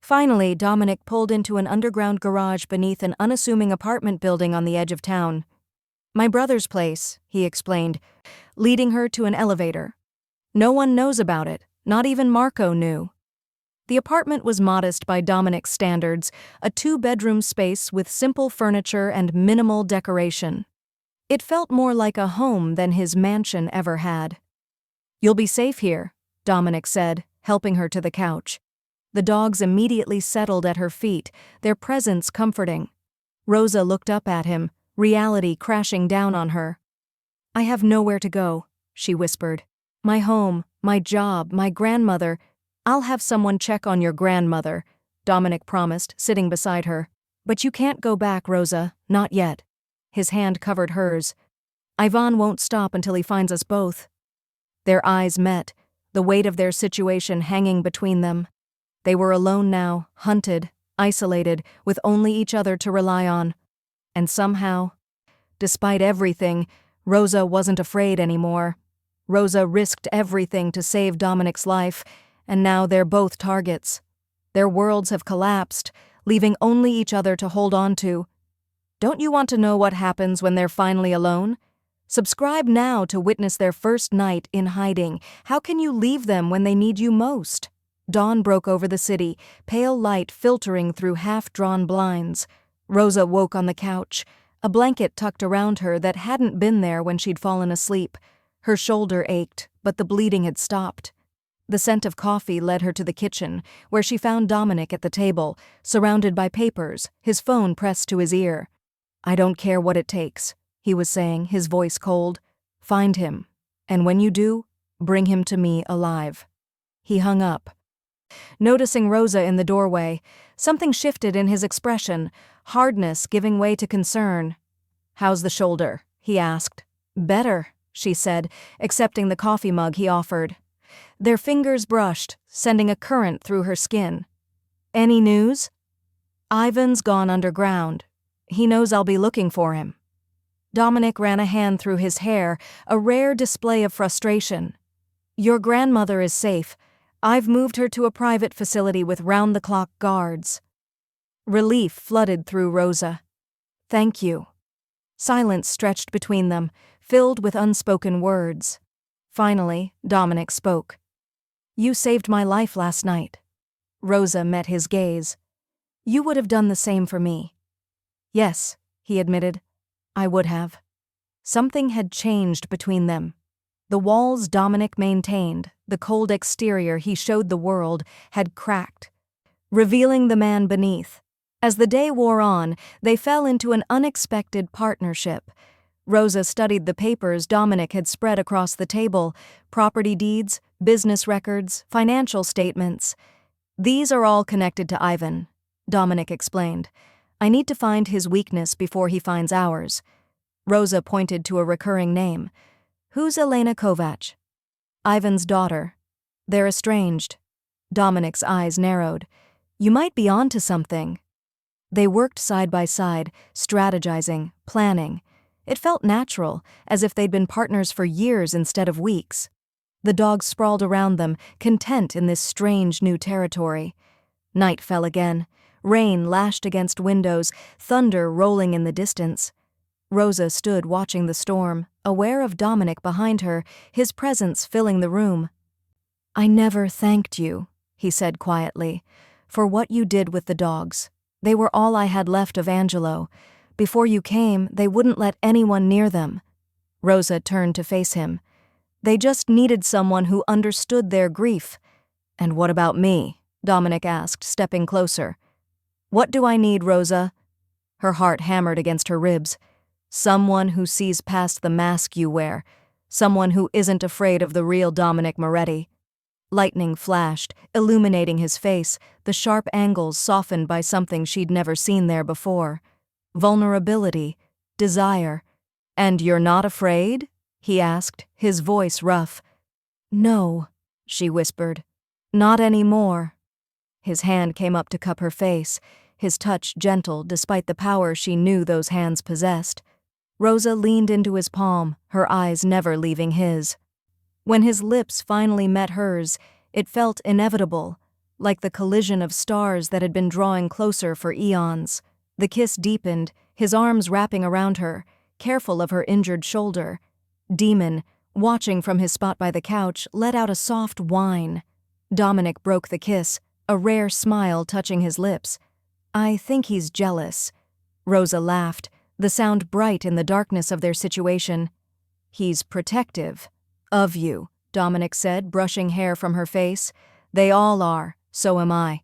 Finally, Dominic pulled into an underground garage beneath an unassuming apartment building on the edge of town. "My brother's place," he explained, leading her to an elevator. "No one knows about it, not even Marco knew." The apartment was modest by Dominic's standards, a 2-bedroom space with simple furniture and minimal decoration. It felt more like a home than his mansion ever had. "You'll be safe here," Dominic said, helping her to the couch. The dogs immediately settled at her feet, their presence comforting. Rosa looked up at him, reality crashing down on her. "I have nowhere to go," she whispered. "My home, my job, my grandmother. I'll have someone check on your grandmother," Dominic promised, sitting beside her. "But you can't go back, Rosa, not yet." His hand covered hers. "Ivan won't stop until he finds us both." Their eyes met, the weight of their situation hanging between them. They were alone now, hunted, isolated, with only each other to rely on. And somehow, despite everything, Rosa wasn't afraid anymore. Rosa risked everything to save Dominic's life, and now they're both targets. Their worlds have collapsed, leaving only each other to hold on to. Don't you want to know what happens when they're finally alone? Subscribe now to witness their first night in hiding. How can you leave them when they need you most? Dawn broke over the city, pale light filtering through half-drawn blinds. Rosa woke on the couch, a blanket tucked around her that hadn't been there when she'd fallen asleep. Her shoulder ached, but the bleeding had stopped. The scent of coffee led her to the kitchen, where she found Dominic at the table, surrounded by papers, his phone pressed to his ear. "I don't care what it takes," he was saying, his voice cold. "Find him, and when you do, bring him to me alive." He hung up. Noticing Rosa in the doorway, something shifted in his expression, hardness giving way to concern. "How's the shoulder?" he asked. "Better," she said, accepting the coffee mug he offered. Their fingers brushed, sending a current through her skin. "Any news?" "Ivan's gone underground. He knows I'll be looking for him." Dominic ran a hand through his hair, a rare display of frustration. Your grandmother is safe. I've moved her to a private facility with round-the-clock guards. Relief flooded through Rosa. Thank you. Silence stretched between them, filled with unspoken words. Finally, Dominic spoke. You saved my life last night. Rosa met his gaze. You would have done the same for me. Yes, he admitted. I would have. Something had changed between them. The walls Dominic maintained, the cold exterior he showed the world, had cracked, revealing the man beneath. As the day wore on, they fell into an unexpected partnership. Rosa studied the papers Dominic had spread across the table, property deeds, business records, financial statements. These are all connected to Ivan, Dominic explained. I need to find his weakness before he finds ours. Rosa pointed to a recurring name. Who's Elena Kovac? Ivan's daughter. They're estranged. Dominic's eyes narrowed. You might be onto something. They worked side by side, strategizing, planning. It felt natural, as if they'd been partners for years instead of weeks. The dogs sprawled around them, content in this strange new territory. Night fell again. Rain lashed against windows, thunder rolling in the distance. Rosa stood watching the storm, aware of Dominic behind her, his presence filling the room. I never thanked you, he said quietly, for what you did with the dogs. They were all I had left of Angelo. Before you came, they wouldn't let anyone near them. Rosa turned to face him. They just needed someone who understood their grief. And what about me? Dominic asked, stepping closer. What do I need, Rosa? Her heart hammered against her ribs. Someone who sees past the mask you wear. Someone who isn't afraid of the real Dominic Moretti. Lightning flashed, illuminating his face, the sharp angles softened by something she'd never seen there before. Vulnerability, desire. And you're not afraid? He asked, his voice rough. No, she whispered. Not anymore. His hand came up to cup her face, his touch gentle despite the power she knew those hands possessed. Rosa leaned into his palm, her eyes never leaving his. When his lips finally met hers, it felt inevitable, like the collision of stars that had been drawing closer for eons. The kiss deepened, his arms wrapping around her, careful of her injured shoulder. Demon, watching from his spot by the couch, let out a soft whine. Dominic broke the kiss, a rare smile touching his lips. I think he's jealous. Rosa laughed, the sound bright in the darkness of their situation. He's protective. Of you, Dominic said, brushing hair from her face. They all are, so am I.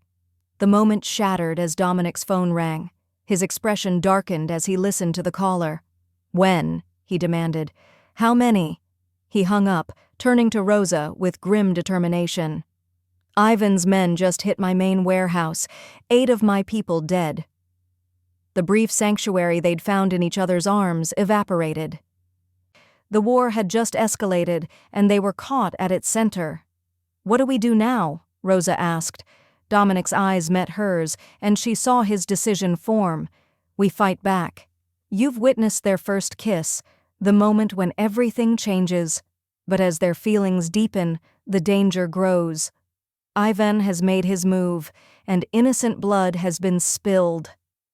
The moment shattered as Dominic's phone rang. His expression darkened as he listened to the caller. When? He demanded. How many? He hung up, turning to Rosa with grim determination. Ivan's men just hit my main warehouse, 8 of my people dead. The brief sanctuary they'd found in each other's arms evaporated. The war had just escalated, and they were caught at its center. What do we do now? Rosa asked. Dominic's eyes met hers, and she saw his decision form. We fight back. You've witnessed their first kiss, the moment when everything changes. But as their feelings deepen, the danger grows. Ivan has made his move, and innocent blood has been spilled.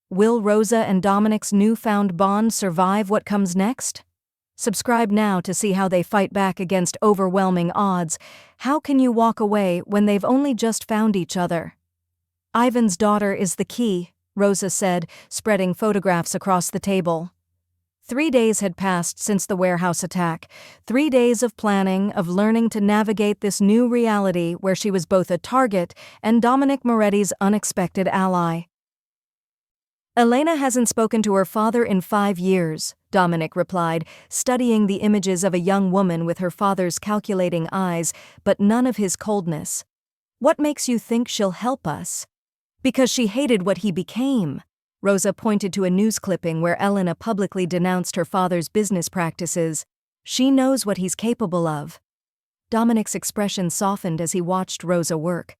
Will Rosa and Dominic's newfound bond survive what comes next? Subscribe now to see how they fight back against overwhelming odds. How can you walk away when they've only just found each other? Ivan's daughter is the key, Rosa said, spreading photographs across the table. 3 days had passed since the warehouse attack. 3 days of planning, of learning to navigate this new reality where she was both a target and Dominic Moretti's unexpected ally. Elena hasn't spoken to her father in 5 years, Dominic replied, studying the images of a young woman with her father's calculating eyes, but none of his coldness. What makes you think she'll help us? Because she hated what he became. Rosa pointed to a news clipping where Elena publicly denounced her father's business practices. She knows what he's capable of. Dominic's expression softened as he watched Rosa work.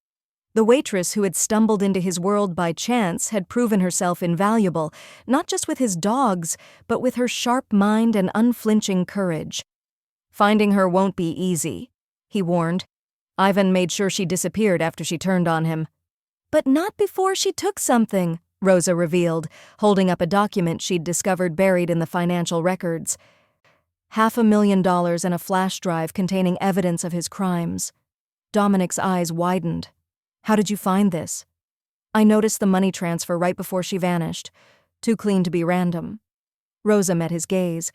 The waitress who had stumbled into his world by chance had proven herself invaluable, not just with his dogs, but with her sharp mind and unflinching courage. "Finding her won't be easy," he warned. Ivan made sure she disappeared after she turned on him. "But not before she took something," Rosa revealed, holding up a document she'd discovered buried in the financial records. $500,000 and a flash drive containing evidence of his crimes. Dominic's eyes widened. "How did you find this?" "I noticed the money transfer right before she vanished. Too clean to be random." Rosa met his gaze.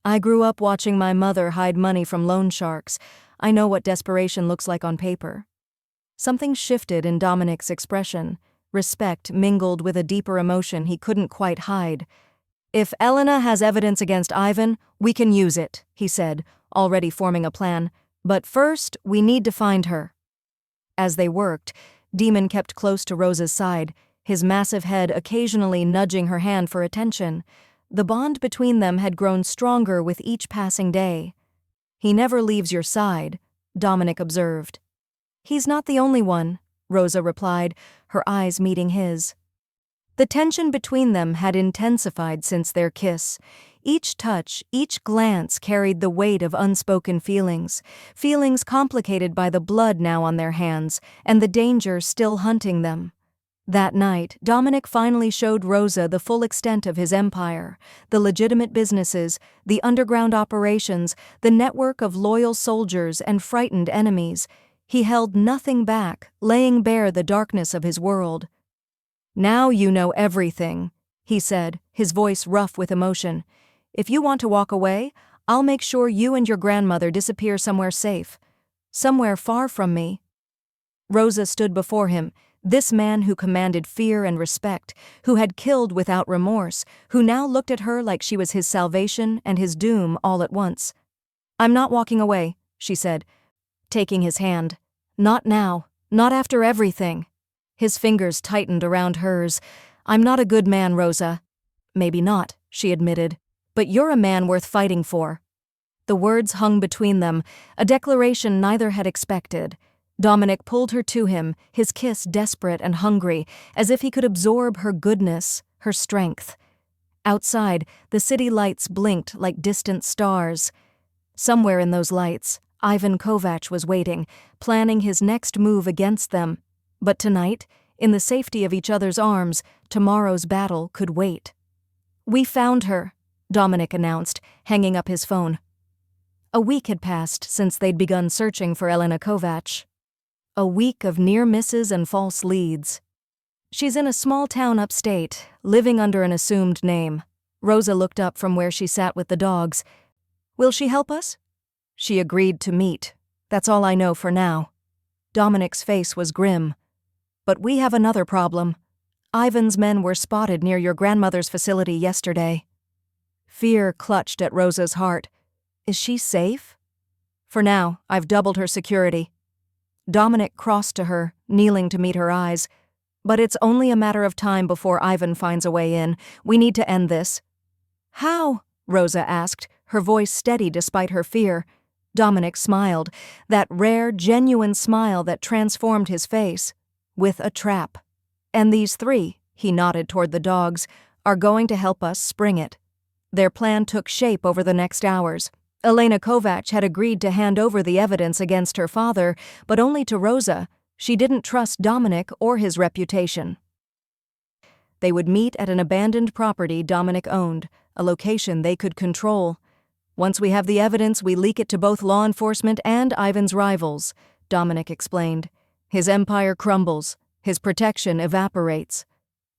"I grew up watching my mother hide money from loan sharks. I know what desperation looks like on paper." Something shifted in Dominic's expression. Respect mingled with a deeper emotion he couldn't quite hide. "If Elena has evidence against Ivan, we can use it," he said, already forming a plan. "But first, we need to find her." As they worked, Demon kept close to Rosa's side, his massive head occasionally nudging her hand for attention. The bond between them had grown stronger with each passing day. "He never leaves your side," Dominic observed. "He's not the only one," Rosa replied, her eyes meeting his. The tension between them had intensified since their kiss. Each touch, each glance carried the weight of unspoken feelings complicated by the blood now on their hands, and the danger still hunting them. That night, Dominic finally showed Rosa the full extent of his empire, the legitimate businesses, the underground operations, the network of loyal soldiers and frightened enemies. He held nothing back, laying bare the darkness of his world. "Now you know everything," he said, his voice rough with emotion. "If you want to walk away, I'll make sure you and your grandmother disappear somewhere safe. Somewhere far from me." Rosa stood before him, this man who commanded fear and respect, who had killed without remorse, who now looked at her like she was his salvation and his doom all at once. "I'm not walking away," she said, taking his hand. "Not now, not after everything." His fingers tightened around hers. "I'm not a good man, Rosa." "Maybe not," she admitted, "but you're a man worth fighting for." The words hung between them, a declaration neither had expected. Dominic pulled her to him, his kiss desperate and hungry, as if he could absorb her goodness, her strength. Outside, the city lights blinked like distant stars. Somewhere in those lights, Ivan Kovac was waiting, planning his next move against them. But tonight, in the safety of each other's arms, tomorrow's battle could wait. "We found her," Dominic announced, hanging up his phone. A week had passed since they'd begun searching for Elena Kovac. A week of near misses and false leads. "She's in a small town upstate, living under an assumed name." Rosa looked up from where she sat with the dogs. "Will she help us?" "She agreed to meet. That's all I know for now." Dominic's face was grim. "But we have another problem. Ivan's men were spotted near your grandmother's facility yesterday." Fear clutched at Rosa's heart. "Is she safe?" "For now, I've doubled her security." Dominic crossed to her, kneeling to meet her eyes. "But it's only a matter of time before Ivan finds a way in. We need to end this." "How?" Rosa asked, her voice steady despite her fear. Dominic smiled, that rare, genuine smile that transformed his face. "With a trap. And these three," he nodded toward the dogs, "are going to help us spring it." Their plan took shape over the next hours. Elena Kovac had agreed to hand over the evidence against her father, but only to Rosa. She didn't trust Dominic or his reputation. They would meet at an abandoned property Dominic owned, a location they could control. "Once we have the evidence, we leak it to both law enforcement and Ivan's rivals," Dominic explained. "His empire crumbles, his protection evaporates."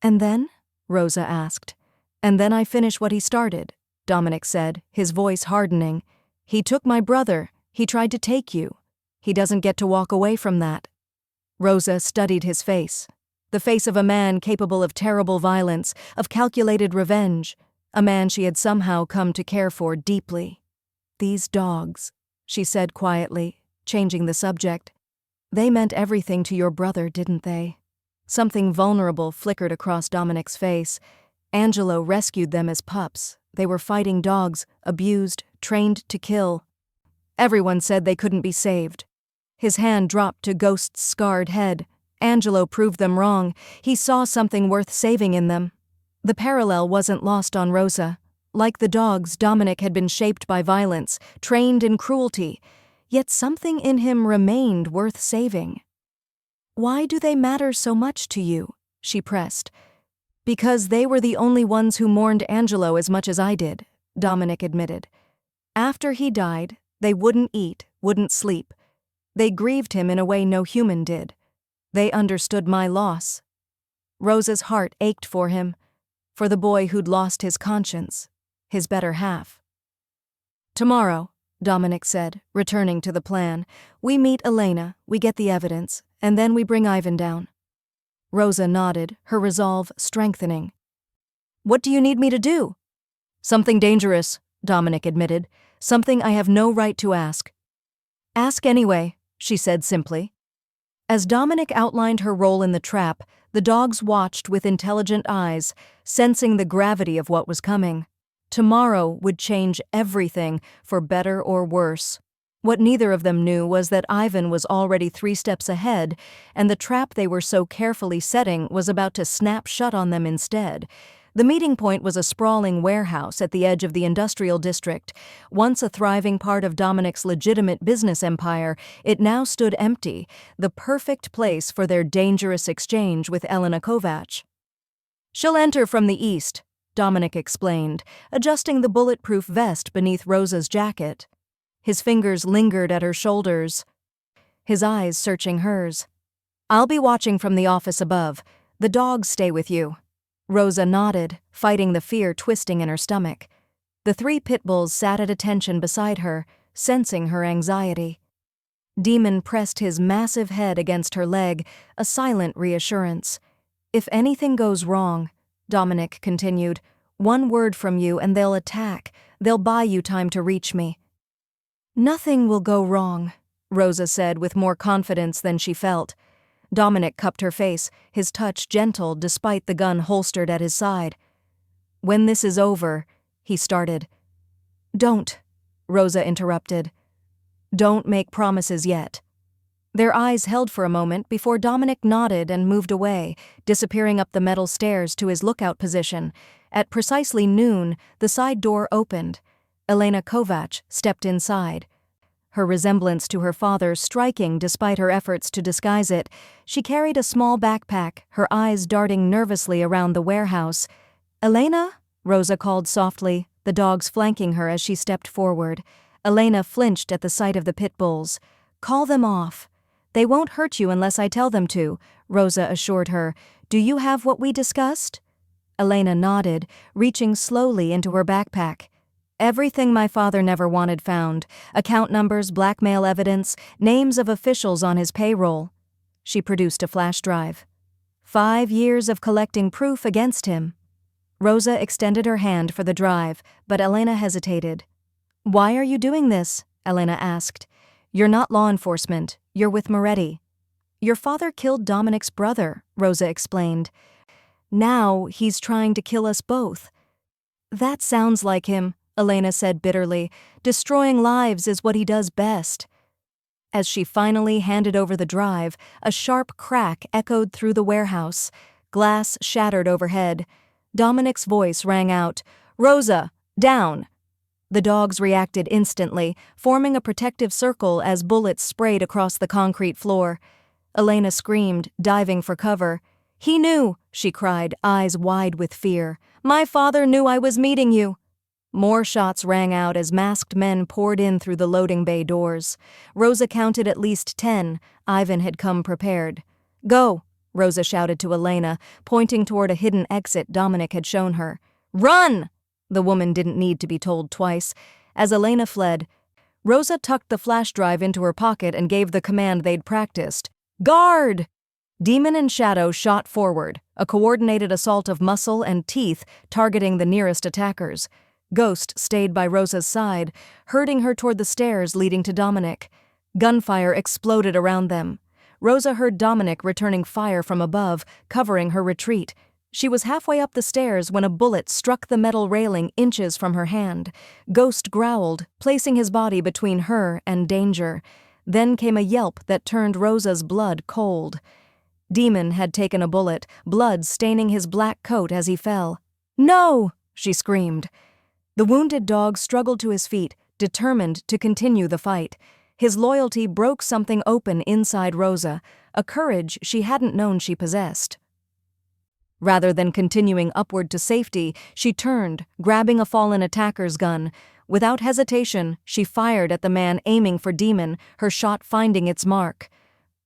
"And then?" Rosa asked. "And then I finish what he started," Dominic said, his voice hardening. "He took my brother. He tried to take you. He doesn't get to walk away from that." Rosa studied his face. The face of a man capable of terrible violence, of calculated revenge. A man she had somehow come to care for deeply. "These dogs," she said quietly, changing the subject. "They meant everything to your brother, didn't they?" Something vulnerable flickered across Dominic's face. Angelo rescued them as pups. They were fighting dogs, abused, trained to kill. Everyone said they couldn't be saved. His hand dropped to Ghost's scarred head. Angelo proved them wrong. He saw something worth saving in them. The parallel wasn't lost on Rosa. Like the dogs, Dominic had been shaped by violence, trained in cruelty, yet something in him remained worth saving. "Why do they matter so much to you?" she pressed. "Because they were the only ones who mourned Angelo as much as I did," Dominic admitted. "After he died, they wouldn't eat, wouldn't sleep. They grieved him in a way no human did. They understood my loss." Rosa's heart ached for him, for the boy who'd lost his conscience, his better half. "Tomorrow," Dominic said, returning to the plan, "we meet Elena, we get the evidence, and then we bring Ivan down." Rosa nodded, her resolve strengthening. "What do you need me to do?" "Something dangerous," Dominic admitted. "Something I have no right to ask." "Ask anyway," she said simply. As Dominic outlined her role in the trap, the dogs watched with intelligent eyes, sensing the gravity of what was coming. Tomorrow would change everything, for better or worse. What neither of them knew was that Ivan was already 3 steps ahead, and the trap they were so carefully setting was about to snap shut on them instead. The meeting point was a sprawling warehouse at the edge of the industrial district. Once a thriving part of Dominic's legitimate business empire, it now stood empty, the perfect place for their dangerous exchange with Elena Kovac. "She'll enter from the east," Dominic explained, adjusting the bulletproof vest beneath Rosa's jacket. His fingers lingered at her shoulders, his eyes searching hers. "I'll be watching from the office above. The dogs stay with you." Rosa nodded, fighting the fear twisting in her stomach. The 3 pitbulls sat at attention beside her, sensing her anxiety. Demon pressed his massive head against her leg, a silent reassurance. "If anything goes wrong," Dominic continued, "one word from you and they'll attack. They'll buy you time to reach me." "Nothing will go wrong," Rosa said with more confidence than she felt. Dominic cupped her face, his touch gentle despite the gun holstered at his side. "When this is over," he started. "Don't," Rosa interrupted. "Don't make promises yet." Their eyes held for a moment before Dominic nodded and moved away, disappearing up the metal stairs to his lookout position. At precisely noon, the side door opened. Elena Kovac stepped inside. Her resemblance to her father striking despite her efforts to disguise it. She carried a small backpack, her eyes darting nervously around the warehouse. "Elena?" Rosa called softly, the dogs flanking her as she stepped forward. Elena flinched at the sight of the pitbulls. "Call them off. They won't hurt you unless I tell them to," Rosa assured her. "Do you have what we discussed?" Elena nodded, reaching slowly into her backpack. "Everything my father never wanted found. Account numbers, blackmail evidence, names of officials on his payroll." She produced a flash drive. 5 years of collecting proof against him. Rosa extended her hand for the drive, but Elena hesitated. "Why are you doing this?" Elena asked. "You're not law enforcement. You're with Moretti." "Your father killed Dominic's brother," Rosa explained. "Now he's trying to kill us both." "That sounds like him," Elena said bitterly. "Destroying lives is what he does best." As she finally handed over the drive, a sharp crack echoed through the warehouse. Glass shattered overhead. Dominic's voice rang out, "Rosa, down!" The dogs reacted instantly, forming a protective circle as bullets sprayed across the concrete floor. Elena screamed, diving for cover. "He knew," she cried, eyes wide with fear. "My father knew I was meeting you." More shots rang out as masked men poured in through the loading bay doors. Rosa counted at least 10. Ivan had come prepared. "Go," Rosa shouted to Elena, pointing toward a hidden exit Dominic had shown her. "Run!" The woman didn't need to be told twice. As Elena fled, Rosa tucked the flash drive into her pocket and gave the command they'd practiced. "Guard!" Demon and Shadow shot forward, a coordinated assault of muscle and teeth targeting the nearest attackers. Ghost stayed by Rosa's side, herding her toward the stairs leading to Dominic. Gunfire exploded around them. Rosa heard Dominic returning fire from above, covering her retreat. She was halfway up the stairs when a bullet struck the metal railing inches from her hand. Ghost growled, placing his body between her and danger. Then came a yelp that turned Rosa's blood cold. Demon had taken a bullet, blood staining his black coat as he fell. "No!" she screamed. The wounded dog struggled to his feet, determined to continue the fight. His loyalty broke something open inside Rosa, a courage she hadn't known she possessed. Rather than continuing upward to safety, she turned, grabbing a fallen attacker's gun. Without hesitation, she fired at the man aiming for Demon, her shot finding its mark.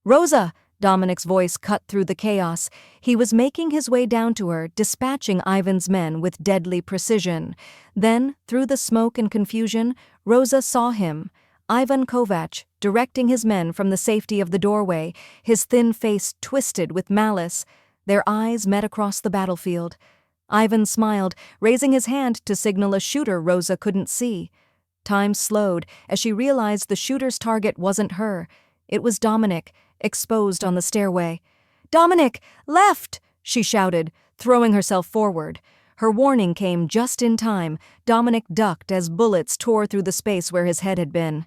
"Rosa!" Dominic's voice cut through the chaos. He was making his way down to her, dispatching Ivan's men with deadly precision. Then, through the smoke and confusion, Rosa saw him, Ivan Kovac, directing his men from the safety of the doorway, his thin face twisted with malice. Their eyes met across the battlefield. Ivan smiled, raising his hand to signal a shooter Rosa couldn't see. Time slowed as she realized the shooter's target wasn't her. It was Dominic, exposed on the stairway. "Dominic, left!" she shouted, throwing herself forward. Her warning came just in time. Dominic ducked as bullets tore through the space where his head had been.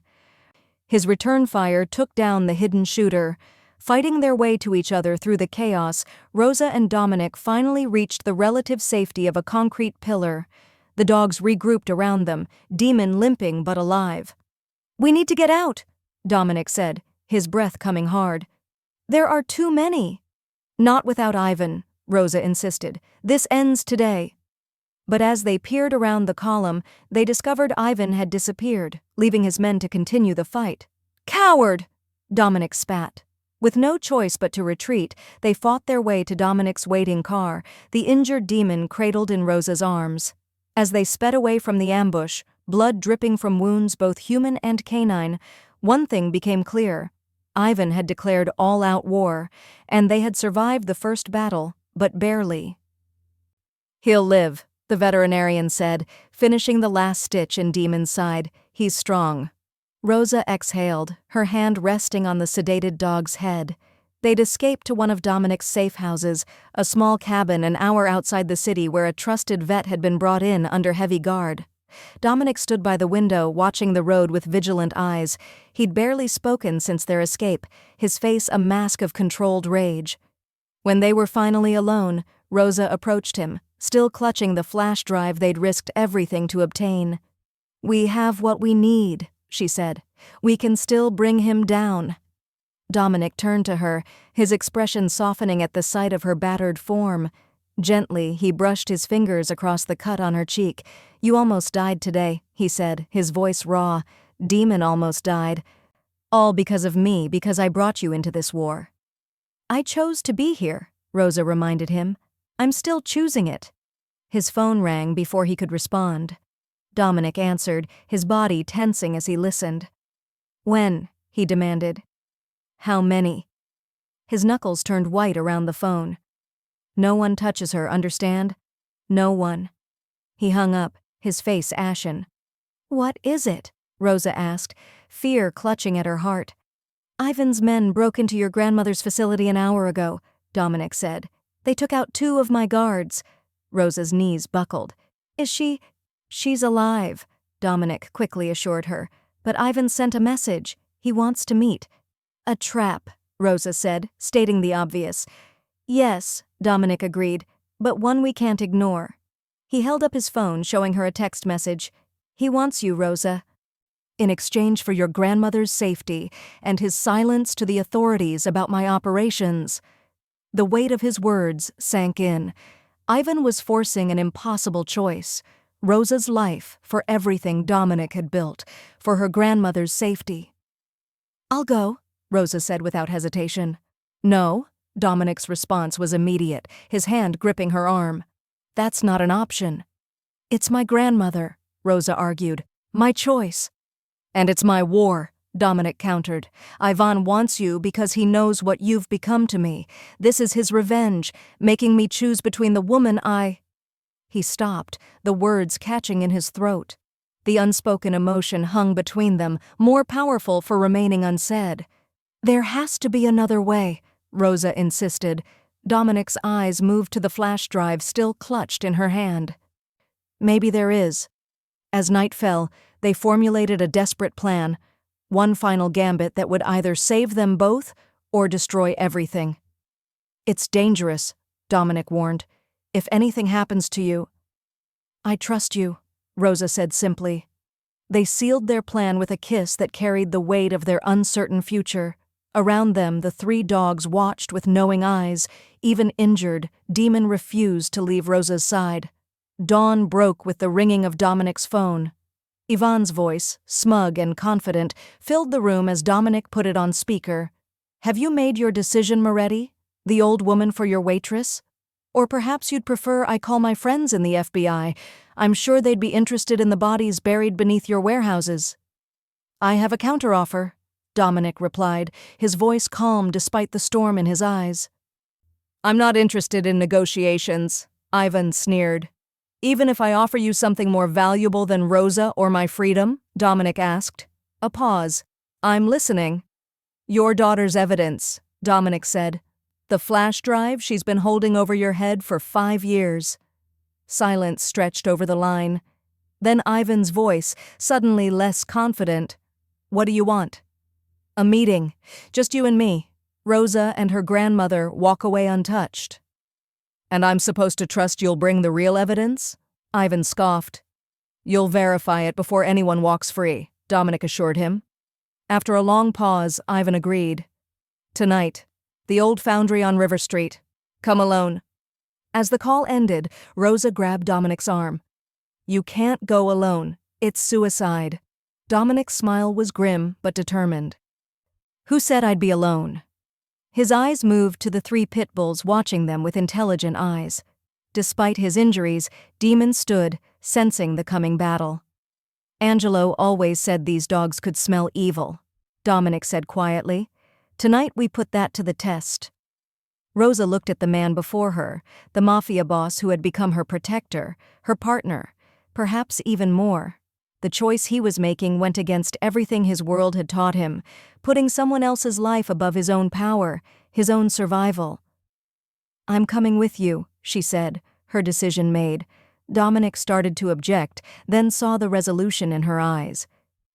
His return fire took down the hidden shooter. Fighting their way to each other through the chaos, Rosa and Dominic finally reached the relative safety of a concrete pillar. The dogs regrouped around them, Demon limping but alive. "We need to get out," Dominic said, his breath coming hard. "There are too many." "Not without Ivan," Rosa insisted. "This ends today." But as they peered around the column, they discovered Ivan had disappeared, leaving his men to continue the fight. "Coward!" Dominic spat. With no choice but to retreat, they fought their way to Dominic's waiting car, the injured Demon cradled in Rosa's arms. As they sped away from the ambush, blood dripping from wounds both human and canine, one thing became clear. Ivan had declared all-out war, and they had survived the first battle, but barely. "He'll live," the veterinarian said, finishing the last stitch in Demon's side. "He's strong." Rosa exhaled, her hand resting on the sedated dog's head. They'd escaped to one of Dominic's safe houses, a small cabin an hour outside the city where a trusted vet had been brought in under heavy guard. Dominic stood by the window, watching the road with vigilant eyes. He'd barely spoken since their escape, his face a mask of controlled rage. When they were finally alone, Rosa approached him, still clutching the flash drive they'd risked everything to obtain. "We have what we need," she said. "We can still bring him down." Dominic turned to her, his expression softening at the sight of her battered form. Gently, he brushed his fingers across the cut on her cheek. "You almost died today," he said, his voice raw. "Demon almost died. All because of me, because I brought you into this war." "I chose to be here," Rosa reminded him. "I'm still choosing it." His phone rang before he could respond. Dominic answered, his body tensing as he listened. "When?" he demanded. "How many?" His knuckles turned white around the phone. "No one touches her, understand? No one." He hung up, his face ashen. "What is it?" Rosa asked, fear clutching at her heart. "Ivan's men broke into your grandmother's facility an hour ago," Dominic said. "They took out 2 of my guards." Rosa's knees buckled. "Is she—" "She's alive," Dominic quickly assured her. "But Ivan sent a message. He wants to meet." "A trap," Rosa said, stating the obvious. "Yes," Dominic agreed, "but one we can't ignore." He held up his phone, showing her a text message. "He wants you, Rosa." "In exchange for your grandmother's safety and his silence to the authorities about my operations." The weight of his words sank in. Ivan was forcing an impossible choice. Rosa's life for everything Dominic had built, for her grandmother's safety. "I'll go," Rosa said without hesitation. "No," Dominic's response was immediate, his hand gripping her arm. "That's not an option." "It's my grandmother," Rosa argued. "My choice." "And it's my war," Dominic countered. "Ivan wants you because he knows what you've become to me. This is his revenge, making me choose between the woman I—" He stopped, the words catching in his throat. The unspoken emotion hung between them, more powerful for remaining unsaid. "There has to be another way," Rosa insisted. Dominic's eyes moved to the flash drive still clutched in her hand. "Maybe there is." As night fell, they formulated a desperate plan, one final gambit that would either save them both or destroy everything. It's dangerous, Dominic warned. If anything happens to you. I trust you, Rosa said simply. They sealed their plan with a kiss that carried the weight of their uncertain future. Around them, the three dogs watched with knowing eyes. Even injured, Demon refused to leave Rosa's side. Dawn broke with the ringing of Dominic's phone. Yvonne's voice, smug and confident, filled the room as Dominic put it on speaker. Have you made your decision, Moretti? The old woman for your waitress? Or perhaps you'd prefer I call my friends in the FBI. I'm sure they'd be interested in the bodies buried beneath your warehouses. I have a counteroffer, Dominic replied, his voice calm despite the storm in his eyes. I'm not interested in negotiations, Ivan sneered. Even if I offer you something more valuable than Rosa or my freedom? Dominic asked. A pause. I'm listening. Your daughter's evidence, Dominic said. The flash drive she's been holding over your head for 5 years. Silence stretched over the line. Then Ivan's voice, suddenly less confident. What do you want? A meeting. Just you and me. Rosa and her grandmother walk away untouched. And I'm supposed to trust you'll bring the real evidence? Ivan scoffed. You'll verify it before anyone walks free, Dominic assured him. After a long pause, Ivan agreed. Tonight. The old foundry on River Street. Come alone. As the call ended, Rosa grabbed Dominic's arm. You can't go alone. It's suicide. Dominic's smile was grim but determined. Who said I'd be alone? His eyes moved to the 3 pitbulls watching them with intelligent eyes. Despite his injuries, Demon stood, sensing the coming battle. Angelo always said these dogs could smell evil, Dominic said quietly. Tonight we put that to the test. Rosa looked at the man before her, the Mafia boss who had become her protector, her partner, perhaps even more. The choice he was making went against everything his world had taught him, putting someone else's life above his own power, his own survival. I'm coming with you, she said, her decision made. Dominic started to object, then saw the resolution in her eyes.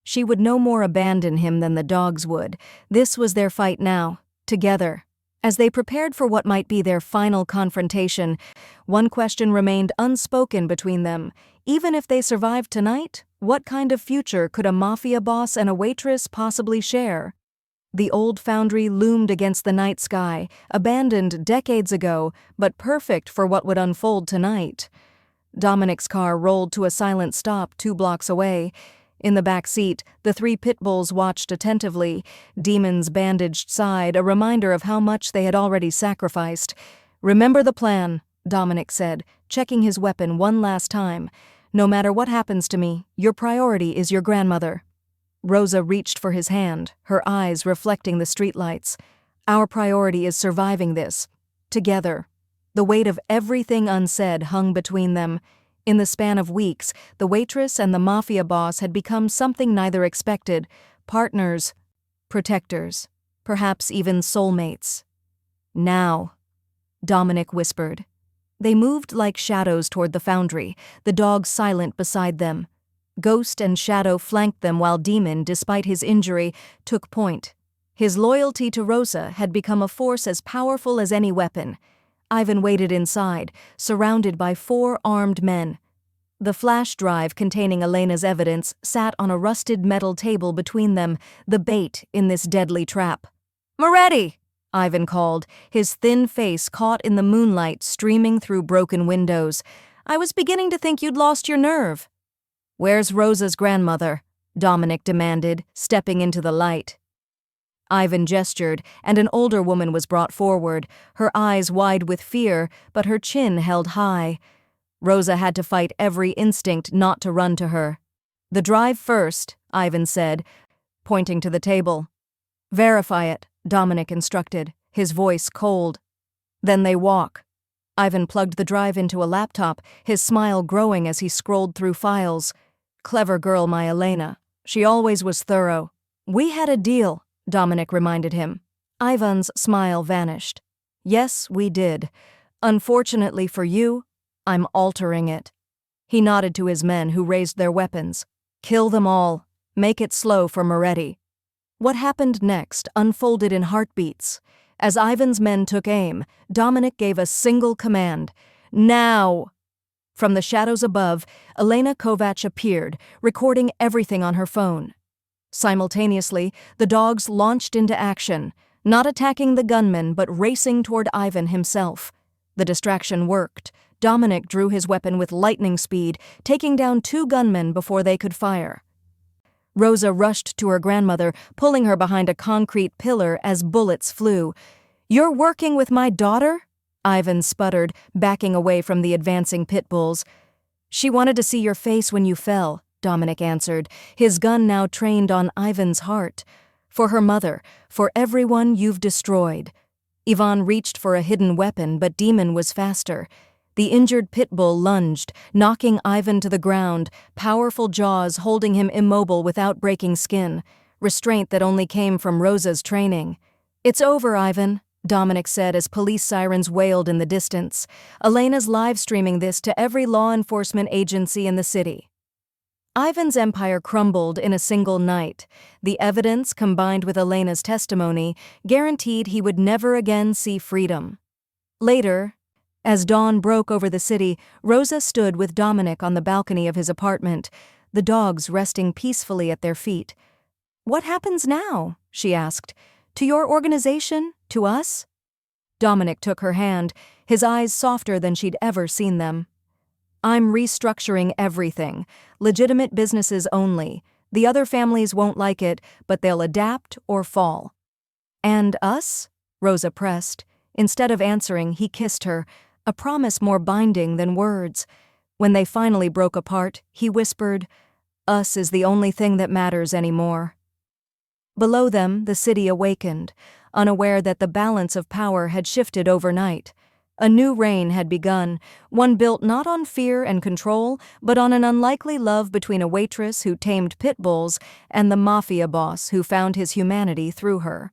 She would no more abandon him than the dogs would. This was their fight now, together. As they prepared for what might be their final confrontation, one question remained unspoken between them. Even if they survived tonight, what kind of future could a Mafia boss and a waitress possibly share? The old foundry loomed against the night sky, abandoned decades ago, but perfect for what would unfold tonight. Dominic's car rolled to a silent stop 2 blocks away. In the back seat, the 3 pitbulls watched attentively, Demon's bandaged side a reminder of how much they had already sacrificed. Remember the plan, Dominic said, checking his weapon one last time. No matter what happens to me, your priority is your grandmother. Rosa reached for his hand, her eyes reflecting the streetlights. Our priority is surviving this. Together. The weight of everything unsaid hung between them. In the span of weeks, the waitress and the Mafia boss had become something neither expected, partners, protectors, perhaps even soulmates. Now, Dominic whispered. They moved like shadows toward the foundry, the dogs silent beside them. Ghost and Shadow flanked them while Demon, despite his injury, took point. His loyalty to Rosa had become a force as powerful as any weapon. Ivan waited inside, surrounded by 4 armed men. The flash drive containing Elena's evidence sat on a rusted metal table between them, the bait in this deadly trap. "Moretti!" Ivan called, his thin face caught in the moonlight streaming through broken windows. "I was beginning to think you'd lost your nerve." "Where's Rosa's grandmother?" Dominic demanded, stepping into the light. Ivan gestured, and an older woman was brought forward, her eyes wide with fear, but her chin held high. Rosa had to fight every instinct not to run to her. "The drive first," Ivan said, pointing to the table. "Verify it," Dominic instructed, his voice cold. "Then they walk." Ivan plugged the drive into a laptop, his smile growing as he scrolled through files. "Clever girl, my Elena. She always was thorough." "We had a deal," Dominic reminded him. Ivan's smile vanished. "Yes, we did. Unfortunately for you, I'm altering it." He nodded to his men who raised their weapons. "Kill them all. Make it slow for Moretti." What happened next unfolded in heartbeats. As Ivan's men took aim, Dominic gave a single command. Now! From the shadows above, Elena Kovac appeared, recording everything on her phone. Simultaneously, the dogs launched into action, not attacking the gunman but racing toward Ivan himself. The distraction worked. Dominic drew his weapon with lightning speed, taking down 2 gunmen before they could fire. Rosa rushed to her grandmother, pulling her behind a concrete pillar as bullets flew. "You're working with my daughter?" Ivan sputtered, backing away from the advancing pitbulls. "She wanted to see your face when you fell," Dominic answered, his gun now trained on Ivan's heart. "For her mother, for everyone you've destroyed." Ivan reached for a hidden weapon, but Demon was faster. The injured pitbull lunged, knocking Ivan to the ground, powerful jaws holding him immobile without breaking skin, restraint that only came from Rosa's training. "It's over, Ivan," Dominic said as police sirens wailed in the distance. Elena's live streaming this to every law enforcement agency in the city. Ivan's empire crumbled in a single night. The evidence, combined with Elena's testimony, guaranteed he would never again see freedom. Later, as dawn broke over the city, Rosa stood with Dominic on the balcony of his apartment, the dogs resting peacefully at their feet. "What happens now?" she asked. "To your organization? To us?" Dominic took her hand, his eyes softer than she'd ever seen them. "I'm restructuring everything. Legitimate businesses only. The other families won't like it, but they'll adapt or fall." "And us?" Rosa pressed. Instead of answering, he kissed her, a promise more binding than words. When they finally broke apart, he whispered, "Us is the only thing that matters anymore." Below them, the city awakened, unaware that the balance of power had shifted overnight. A new reign had begun, one built not on fear and control, but on an unlikely love between a waitress who tamed pitbulls and the Mafia boss who found his humanity through her.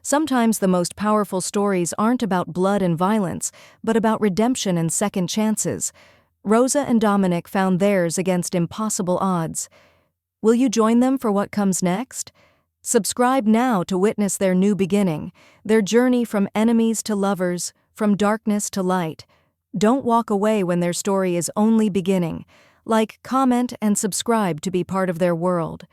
Sometimes the most powerful stories aren't about blood and violence, but about redemption and second chances. Rosa and Dominic found theirs against impossible odds. Will you join them for what comes next? Subscribe now to witness their new beginning, their journey from enemies to lovers, from darkness to light. Don't walk away when their story is only beginning. Like, comment, and subscribe to be part of their world.